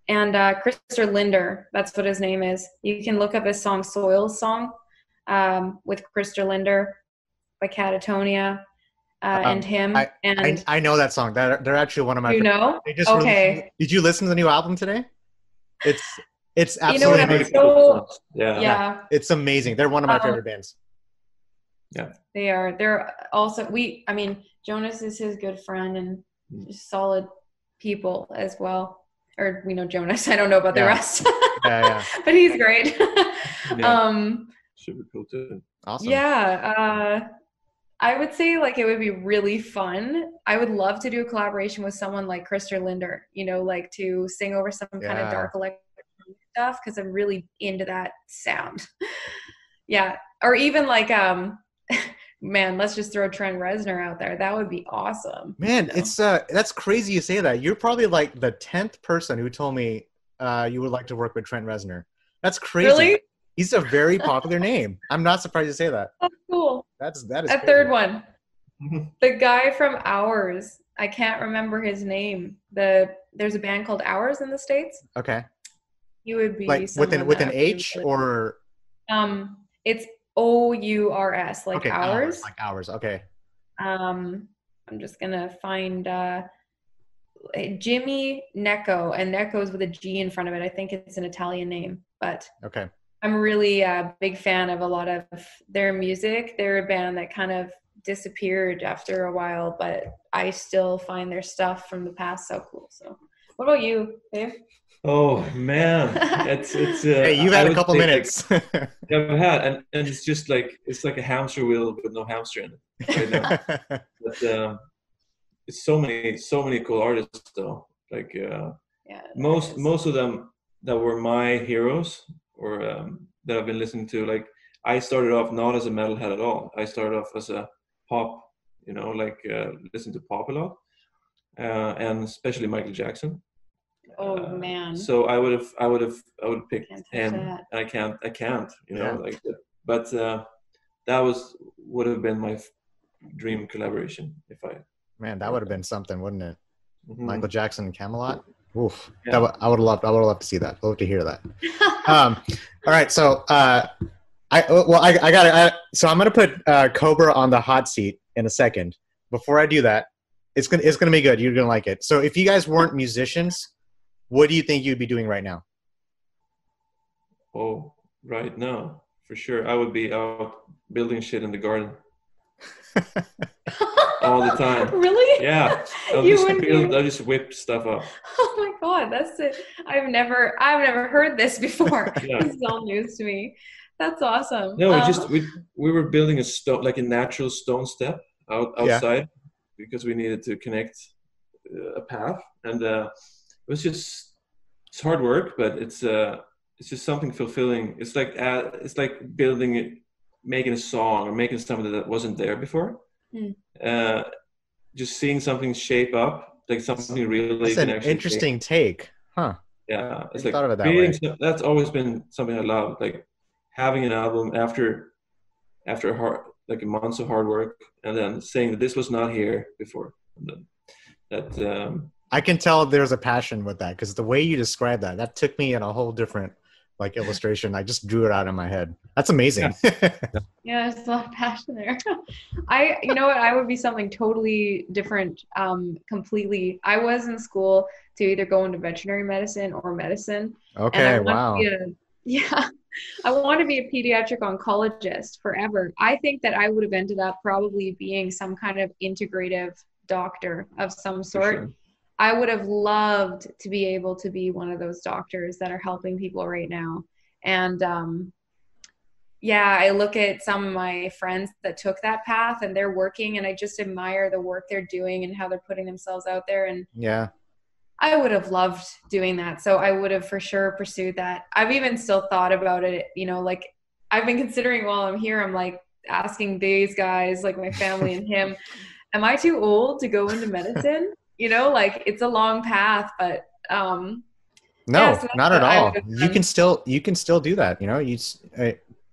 Speaker 1: And Christer Linder, that's what his name is. You can look up his song Soils Song with Christer Linder by Catatonia. And him.
Speaker 2: I know that song. They're actually one of my.
Speaker 1: You know?
Speaker 2: Okay. Did you listen to the new album today? It's absolutely
Speaker 1: yeah.
Speaker 2: It's amazing. They're one of my favorite bands.
Speaker 4: Yeah.
Speaker 1: They are. They're also Jonas is his good friend and solid people as well. Or we know Jonas. I don't know about the rest.
Speaker 2: Yeah.
Speaker 1: But he's great.
Speaker 4: Super cool too.
Speaker 2: Awesome.
Speaker 1: Yeah. I would say like it would be really fun. I would love to do a collaboration with someone like Christer Linder, like to sing over some kind of dark electronic stuff because I'm really into that sound. Yeah. Or even like man, let's just throw Trent Reznor out there. That would be awesome.
Speaker 2: Man, it's that's crazy you say that. You're probably like the 10th person who told me you would like to work with Trent Reznor. That's crazy.
Speaker 1: Really?
Speaker 2: He's a very popular name. I'm not surprised you say that.
Speaker 1: That's cool.
Speaker 2: That is
Speaker 1: a crazy. Third one. The guy from Hours. I can't remember his name. There's a band called Hours in the States.
Speaker 2: Okay.
Speaker 1: He would be
Speaker 2: like with an H or
Speaker 1: it's OURS, like Hours.
Speaker 2: Like Hours. Okay.
Speaker 1: I'm just gonna find Jimmy Necco, and Necco's with a G in front of it. I think it's an Italian name, but
Speaker 2: okay.
Speaker 1: I'm really a big fan of a lot of their music. They're a band that kind of disappeared after a while, but I still find their stuff from the past so cool. So what about you, Dave?
Speaker 4: Oh man, it's
Speaker 2: hey, you've had a couple minutes.
Speaker 4: I've had, and it's just like it's like a hamster wheel with no hamster in it right now. But it's so many cool artists though. Like most of them that were my heroes or that I've been listening to. Like I started off not as a metalhead at all. I started off as a pop, listen to pop a lot, and especially Michael Jackson.
Speaker 1: Oh man!
Speaker 4: So I would have picked him. I can't. But that would have been my dream collaboration if I.
Speaker 2: Man, that would have been something, wouldn't it? Mm-hmm. Michael Jackson and Kamelot. Oof.
Speaker 4: Yeah.
Speaker 2: I would have loved to see that. I'd love to hear that. All right, so so I'm gonna put Kobra on the hot seat in a second. Before I do that, it's gonna be good. You're gonna like it. So if you guys weren't musicians, what do you think you'd be doing right now?
Speaker 4: Oh, right now, for sure, I would be out building shit in the garden. all the time.
Speaker 1: Really?
Speaker 4: Yeah, I'll just whip stuff up.
Speaker 1: Oh my God, that's it. I've never heard this before.
Speaker 4: Yeah.
Speaker 1: This is all news to me. That's awesome.
Speaker 4: No, we were building a stone, like a natural stone step outside because we needed to connect a path, and it was just, it's hard work, but it's just something fulfilling. It's like building it, making a song or making something that wasn't there before. Just seeing something shape up, like something really.
Speaker 2: That's an interesting take, huh?
Speaker 4: Yeah, it's like
Speaker 2: thought of it that way.
Speaker 4: That's always been something I love, like having an album after a months of hard work, and then saying that this was not here before. And then
Speaker 2: I can tell there's a passion with that, because the way you describe that took me in a whole different like illustration. I just drew it out in my head. That's amazing.
Speaker 1: Yeah, there's a lot of passion there. You know what, I would be something totally different, completely. I was in school to either go into veterinary medicine or medicine.
Speaker 2: Okay, wow.
Speaker 1: I want to be a pediatric oncologist forever. I think that I would have ended up probably being some kind of integrative doctor of some sort.
Speaker 4: sure.
Speaker 1: I would have loved to be able to be one of those doctors that are helping people right now. And I look at some of my friends that took that path and they're working, and I just admire the work they're doing and how they're putting themselves out there. And
Speaker 2: yeah,
Speaker 1: I would have loved doing that. So I would have for sure pursued that. I've even still thought about it, like I've been considering while I'm here, I'm like asking these guys, like my family and him, am I too old to go into medicine? Like it's a long path, but
Speaker 2: no,
Speaker 1: so
Speaker 2: not at all. You can still do that.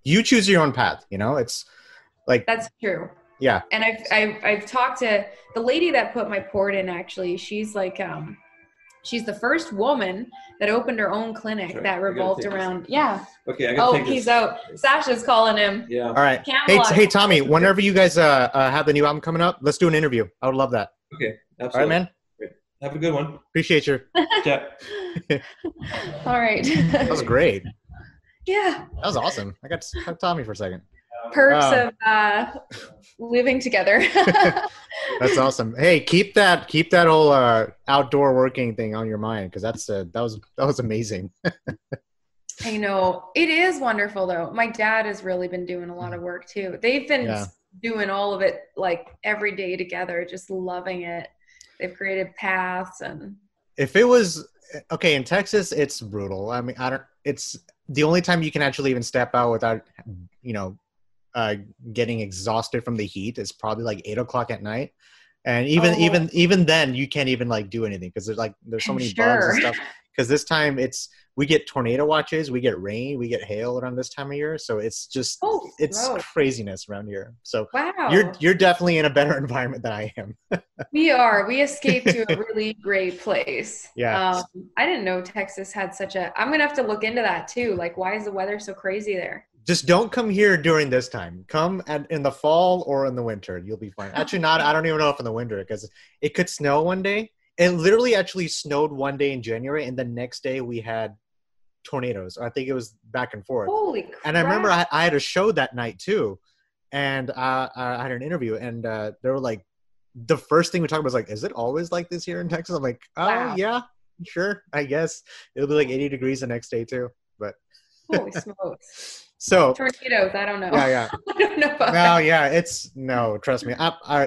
Speaker 2: You choose your own path. It's like,
Speaker 1: that's true.
Speaker 2: Yeah.
Speaker 1: And I've talked to the lady that put my port in. Actually, she's like she's the first woman that opened her own clinic that revolved around. Yeah.
Speaker 4: Okay, I gotta take this.
Speaker 1: He's out. Sasha's calling him.
Speaker 4: Yeah.
Speaker 2: All right.
Speaker 1: Kamelot.
Speaker 2: Hey, Tommy. Whenever you guys have the new album coming up, let's do an interview. I would love that.
Speaker 4: Okay. Absolutely.
Speaker 2: All right, man.
Speaker 4: Great. Have a good one.
Speaker 2: Appreciate you.
Speaker 4: Yeah.
Speaker 1: All right.
Speaker 2: That was great.
Speaker 1: Yeah.
Speaker 2: That was awesome. I got to talk to Tommy for a second.
Speaker 1: Perks of living together.
Speaker 2: That's awesome. Hey, keep that whole outdoor working thing on your mind, because that was amazing.
Speaker 1: I know, it is wonderful though. My dad has really been doing a lot of work too. They've been doing all of it like every day together, just loving it. They've created paths. And
Speaker 2: if it was okay in Texas, it's brutal. I mean, it's the only time you can actually even step out without getting exhausted from the heat is probably like 8 o'clock at night. And even then you can't even like do anything, because there's so many bugs and stuff. Because this time we get tornado watches, we get rain, we get hail around this time of year. So it's just it's craziness around here. So
Speaker 1: wow,
Speaker 2: you're definitely in a better environment than I am.
Speaker 1: We escaped to a really great place.
Speaker 2: Yeah.
Speaker 1: I didn't know Texas had such a. I'm gonna have to look into that too. Like, why is the weather so crazy there?
Speaker 2: Just don't come here during this time. Come in the fall or in the winter. You'll be fine. Actually, not. I don't even know if in the winter, because it could snow one day. It literally actually snowed one day in January, and the next day we had tornadoes. I think it was back and forth.
Speaker 1: Holy crap.
Speaker 2: And I remember I had a show that night too, and I had an interview, and they were like, the first thing we talked about was like, is it always like this here in Texas? I'm like, oh yeah, sure, I guess. It'll be like 80 degrees the next day too. But
Speaker 1: holy smokes.
Speaker 2: So
Speaker 1: tornadoes, I don't know.
Speaker 2: Yeah.
Speaker 1: I don't know about that.
Speaker 2: Trust me.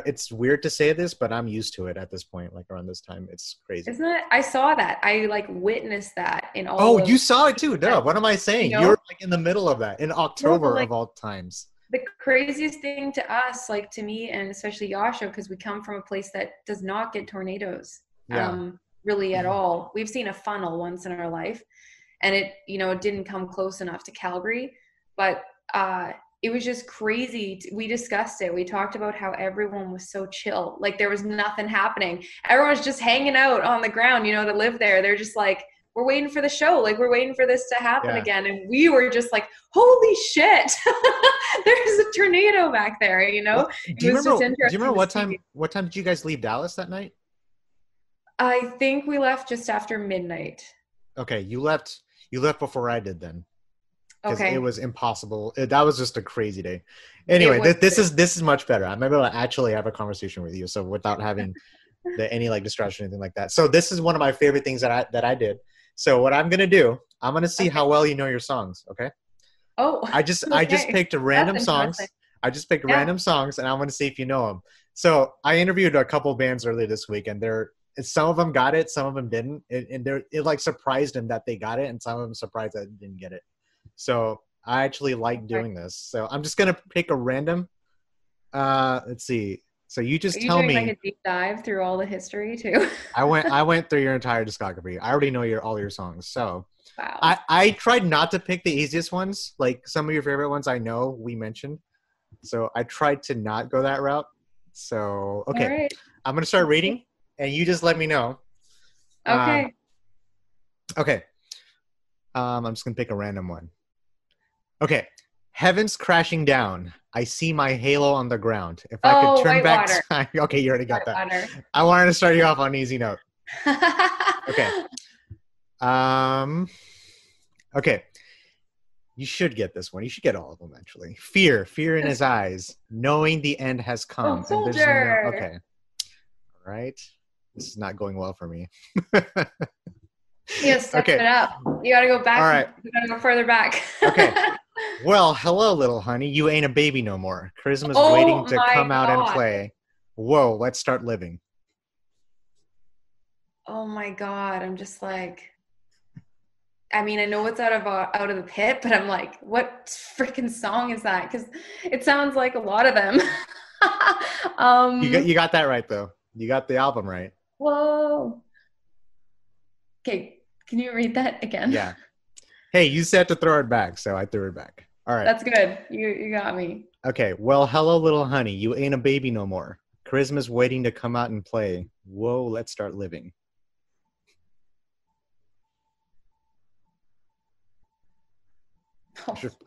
Speaker 2: It's weird to say this, but I'm used to it at this point. Like around this time, it's crazy.
Speaker 1: Isn't it? I saw that. I like witnessed that in all.
Speaker 2: Oh, you saw it too. Duh. What am I saying? You're like in the middle of that in October of all times.
Speaker 1: The craziest thing to us, like to me, and especially Yasha, because we come from a place that does not get tornadoes, really at all. We've seen a funnel once in our life, and it didn't come close enough to Calgary. But it was just crazy. We discussed it. We talked about how everyone was so chill. Like there was nothing happening. Everyone was just hanging out on the ground, that live there. They're just like, we're waiting for the show. Like we're waiting for this to happen again. And we were just like, holy shit, there's a tornado back there,
Speaker 2: Do you remember what time did you guys leave Dallas that night?
Speaker 1: I think we left just after midnight.
Speaker 2: Okay. You left before I did then. because
Speaker 1: Okay.
Speaker 2: it was impossible. That was just a crazy day. Anyway,
Speaker 1: was
Speaker 2: this is much better. I'm able to actually have a conversation with you, so without having any like distraction or anything like that. So this is one of my favorite things that I did. So what I'm gonna do, I'm gonna see how well you know your songs. Okay.
Speaker 1: Oh.
Speaker 2: I just
Speaker 1: Okay.
Speaker 2: picked random
Speaker 1: That's
Speaker 2: songs.
Speaker 1: interesting.
Speaker 2: I just picked
Speaker 1: Yeah.
Speaker 2: random songs, and I'm gonna see if you know them. So I interviewed a couple bands earlier this week, and some of them got it, some of them didn't, and it like surprised them that they got it, and some of them surprised that they didn't get it. So I actually like doing this. So I'm just gonna pick a random. Let's see. So you just
Speaker 1: Are you
Speaker 2: tell
Speaker 1: doing
Speaker 2: me.
Speaker 1: like a deep dive through all the history too?
Speaker 2: I went through your entire discography. I already know all your songs. So
Speaker 1: Wow.
Speaker 2: I tried not to pick the easiest ones. Like some of your favorite ones I know we mentioned. So I tried to not go that route. So okay.
Speaker 1: All right.
Speaker 2: I'm gonna start reading and you just let me know.
Speaker 1: Okay.
Speaker 2: Okay. I'm just gonna pick a random one. Okay. Heaven's crashing down. I see my halo on the ground. If I could turn back time. Okay, you already got that. I wanted to start you off on an easy note. Okay. Okay. You should get this one. You should get all of them actually. Fear in his eyes, knowing the end has come.
Speaker 1: Oh,
Speaker 2: and
Speaker 1: Soldier.
Speaker 2: Okay. All right. This is not going well for me.
Speaker 1: You gotta step it up. You gotta go back.
Speaker 2: All right.
Speaker 1: You gotta go further back.
Speaker 2: Okay. Well, hello, little honey. You ain't a baby no more. Charisma's waiting to come out and play. Whoa, let's start living.
Speaker 1: Oh my God. I'm just like, I mean, I know it's out of the pit, but I'm like, what freaking song is that? Because it sounds like a lot of them.
Speaker 2: You got that right though. You got the album right.
Speaker 1: Whoa. Okay, can you read that again?
Speaker 2: Yeah. Hey, you said to throw it back, so I threw it back. All right.
Speaker 1: That's good. You got me.
Speaker 2: Okay. Well, hello, little honey. You ain't a baby no more. Charisma's waiting to come out and play. Whoa, let's start living.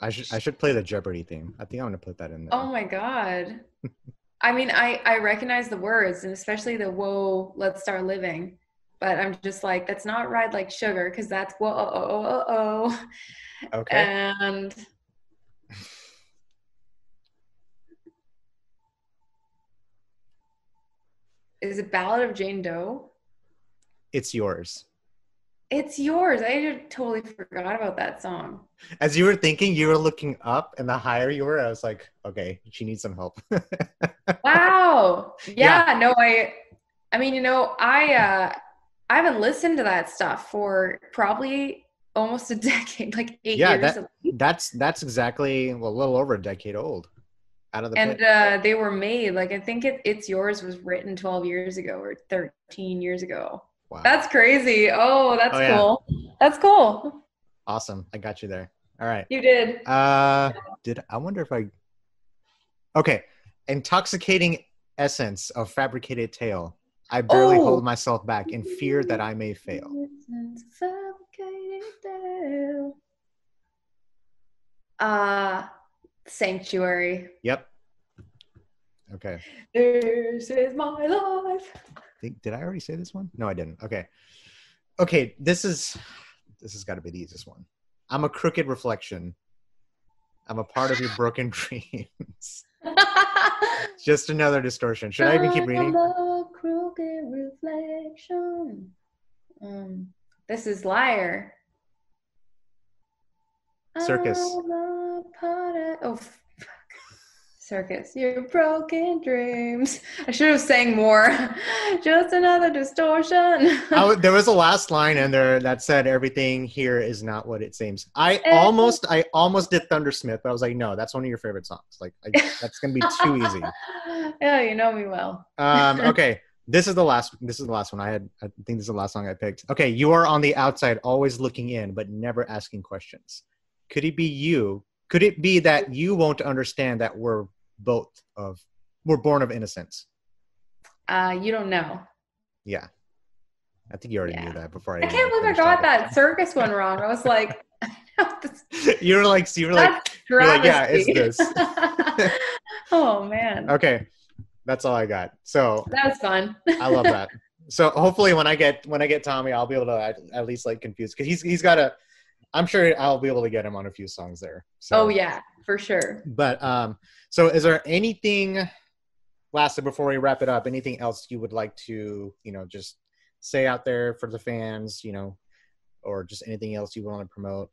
Speaker 2: I should play the Jeopardy theme. I think I'm gonna put that in there.
Speaker 1: Oh my God. I mean, I recognize the words, and especially the "Whoa, let's start living," but I'm just like, that's not "Ride Like Sugar" because that's whoa.
Speaker 2: Okay.
Speaker 1: And is it "Ballad of Jane Doe"?
Speaker 2: It's yours.
Speaker 1: It's yours. I totally forgot about that song.
Speaker 2: As you were thinking, you were looking up, and the higher you were, I was like, okay, she needs some help.
Speaker 1: Wow. Yeah. No, I mean, I haven't listened to that stuff for probably almost a decade, like 8 years.
Speaker 2: That's exactly a little over a decade old. Out of the
Speaker 1: and
Speaker 2: pit.
Speaker 1: They were made like I think It's Yours was written 12 years ago or 13 years ago. Wow. That's crazy. Oh, that's cool. Yeah. That's cool.
Speaker 2: Awesome. I got you there. All right.
Speaker 1: You did.
Speaker 2: I wonder if I. Okay. Intoxicating essence of fabricated tale. I barely hold myself back in fear that I may fail.
Speaker 1: Sanctuary.
Speaker 2: Yep. Okay.
Speaker 1: This is my life.
Speaker 2: Did I already say this one? No, I didn't. Okay. This has got to be the easiest one. I'm a crooked reflection. I'm a part of your broken dreams. Just another distortion. Should I even keep reading?
Speaker 1: I'm a crooked reflection. This is Liar.
Speaker 2: Circus.
Speaker 1: Circus. Your broken dreams. I should have sang more. Just another distortion.
Speaker 2: There was a last line in there that said everything here is not what it seems. I almost did Thundersmith, but I was like, no, that's one of your favorite songs. Like that's gonna be too easy.
Speaker 1: Yeah, you know me well.
Speaker 2: Okay. This is the last one. I think this is the last song I picked. Okay, you are on the outside, always looking in, but never asking questions. Could it be you? Could it be that you won't understand that we're born of innocence?
Speaker 1: You don't know.
Speaker 2: Yeah. I think you already knew that before I
Speaker 1: can't believe I got that circus one wrong. I was like,
Speaker 2: you were like, yeah, it's this.
Speaker 1: Oh man.
Speaker 2: Okay. That's all I got. So
Speaker 1: that was fun.
Speaker 2: I love that. So hopefully when I get Tommy, I'll be able to at least like confuse, because he's got I'm sure I'll be able to get him on a few songs there. So.
Speaker 1: Oh yeah, for sure.
Speaker 2: But so is there anything, lastly, before we wrap it up, anything else you would like to, just say out there for the fans, or just anything else you want to promote?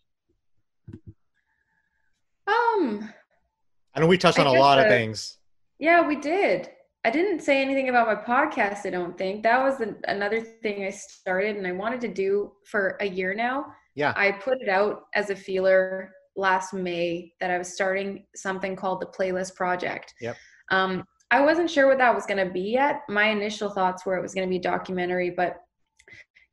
Speaker 2: I know we touched on a lot of things.
Speaker 1: Yeah, we did. I didn't say anything about my podcast, I don't think. That was another thing I started and I wanted to do for a year now.
Speaker 2: Yeah.
Speaker 1: I put it out as a feeler last May that I was starting something called the Playlist Project.
Speaker 2: Yep.
Speaker 1: I wasn't sure what that was going to be yet. My initial thoughts were it was going to be a documentary, but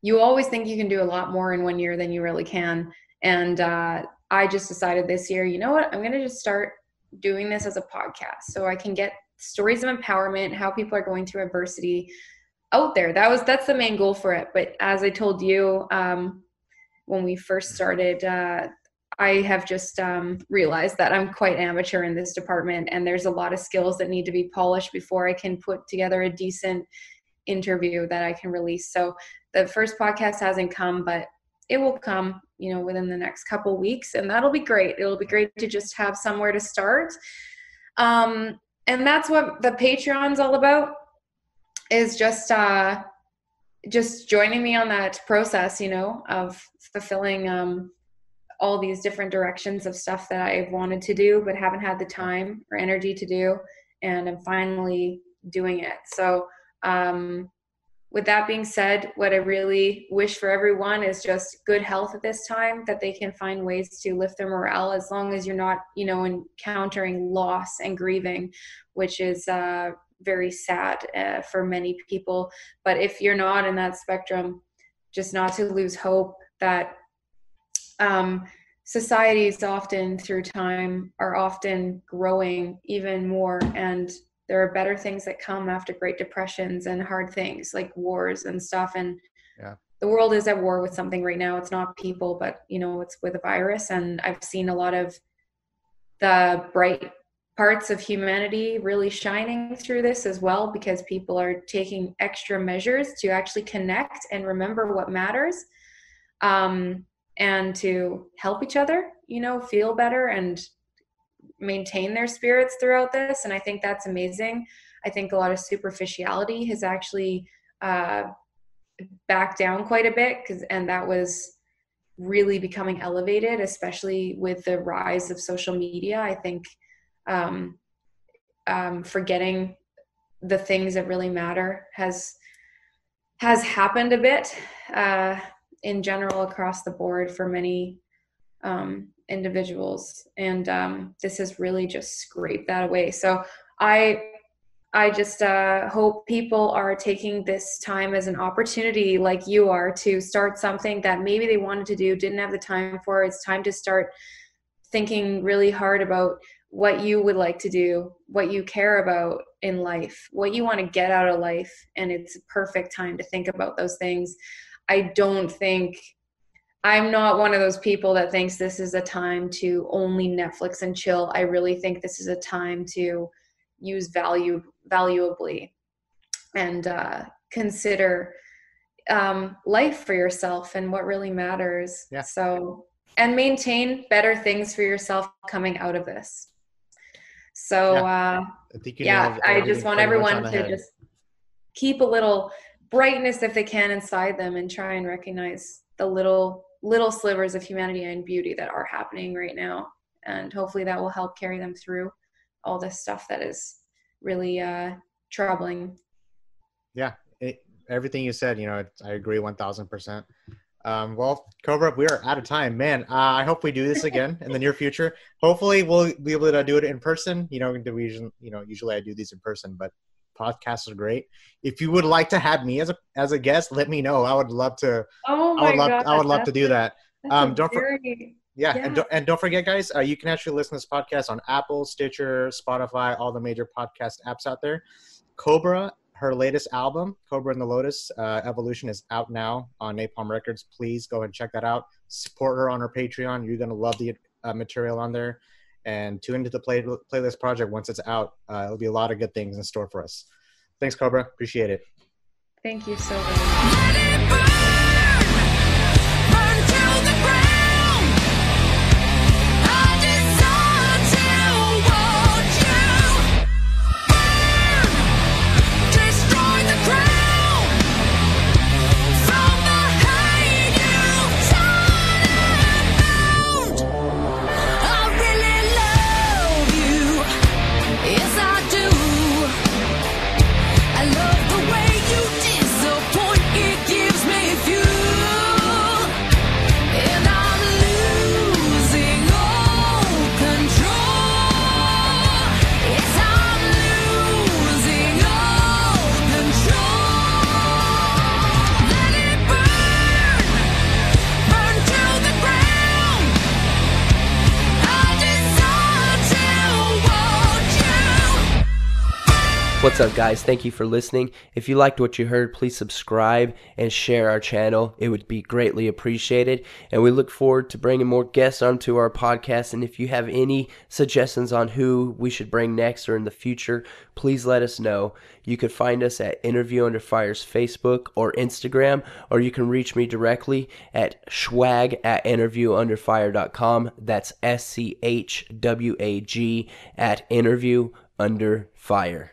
Speaker 1: you always think you can do a lot more in 1 year than you really can. And I just decided this year, you know what? I'm going to just start doing this as a podcast so I can get stories of empowerment, how people are going through adversity out there. That's the main goal for it. But as I told you, when we first started, I have just realized that I'm quite amateur in this department and there's a lot of skills that need to be polished before I can put together a decent interview that I can release. So the first podcast hasn't come, but it will come, within the next couple weeks, and that'll be great. It'll be great to just have somewhere to start. And that's what the Patreon's all about, is just joining me on that process, of fulfilling all these different directions of stuff that I've wanted to do, but haven't had the time or energy to do. And I'm finally doing it. So, with that being said, what I really wish for everyone is just good health at this time, that they can find ways to lift their morale as long as you're not, encountering loss and grieving, which is very sad for many people. But if you're not in that spectrum, just not to lose hope that societies often through time are often growing even more, and there are better things that come after great depressions and hard things like wars and stuff. And the world is at war with something right now. It's not people, but it's with a virus. And I've seen a lot of the bright parts of humanity really shining through this as well, because people are taking extra measures to actually connect and remember what matters, and to help each other, feel better and maintain their spirits throughout this. And I think that's amazing. I think a lot of superficiality has actually backed down quite a bit, and that was really becoming elevated, especially with the rise of social media. I think forgetting the things that really matter has happened a bit in general across the board for many individuals, and this has really just scraped that away. So I just hope people are taking this time as an opportunity, like you are, to start something that maybe they wanted to do, didn't have the time for. It's time to start thinking really hard about what you would like to do, what you care about in life, what you want to get out of life, and it's a perfect time to think about those things. I'm not one of those people that thinks this is a time to only Netflix and chill. I really think this is a time to use valuably and consider life for yourself and what really matters.
Speaker 2: Yeah.
Speaker 1: So, and maintain better things for yourself coming out of this. So, I just want everyone to just keep a little brightness if they can inside them, and try and recognize the little slivers of humanity and beauty that are happening right now. And hopefully that will help carry them through all this stuff that is really troubling.
Speaker 2: Yeah. Everything you said, I agree 1000%. Well, Kobra, we are out of time, man. I hope we do this again in the near future. Hopefully we'll be able to do it in person. Usually I do these in person, but podcasts are great. If you would like to have me as a guest, let me know. I would love to.
Speaker 1: Oh my God!
Speaker 2: I would love to do that.
Speaker 1: And don't
Speaker 2: forget, guys, you can actually listen to this podcast on Apple, Stitcher, Spotify, all the major podcast apps out there. Kobra, her latest album, Kobra and the Lotus Evolution, is out now on Napalm Records. Please go and check that out. Support her on her Patreon. You're gonna love the material on there. And tune into the playlist project once it's out. It'll be a lot of good things in store for us. Thanks, Kobra. Appreciate it.
Speaker 1: Thank you so much.
Speaker 5: What's up, guys? Thank you for listening. If you liked what you heard, please subscribe and share our channel. It would be greatly appreciated. And we look forward to bringing more guests onto our podcast. And if you have any suggestions on who we should bring next or in the future, please let us know. You could find us at Interview Under Fire's Facebook or Instagram, or you can reach me directly at schwag@interviewunderfire.com. That's SCHWAG @interviewunderfire.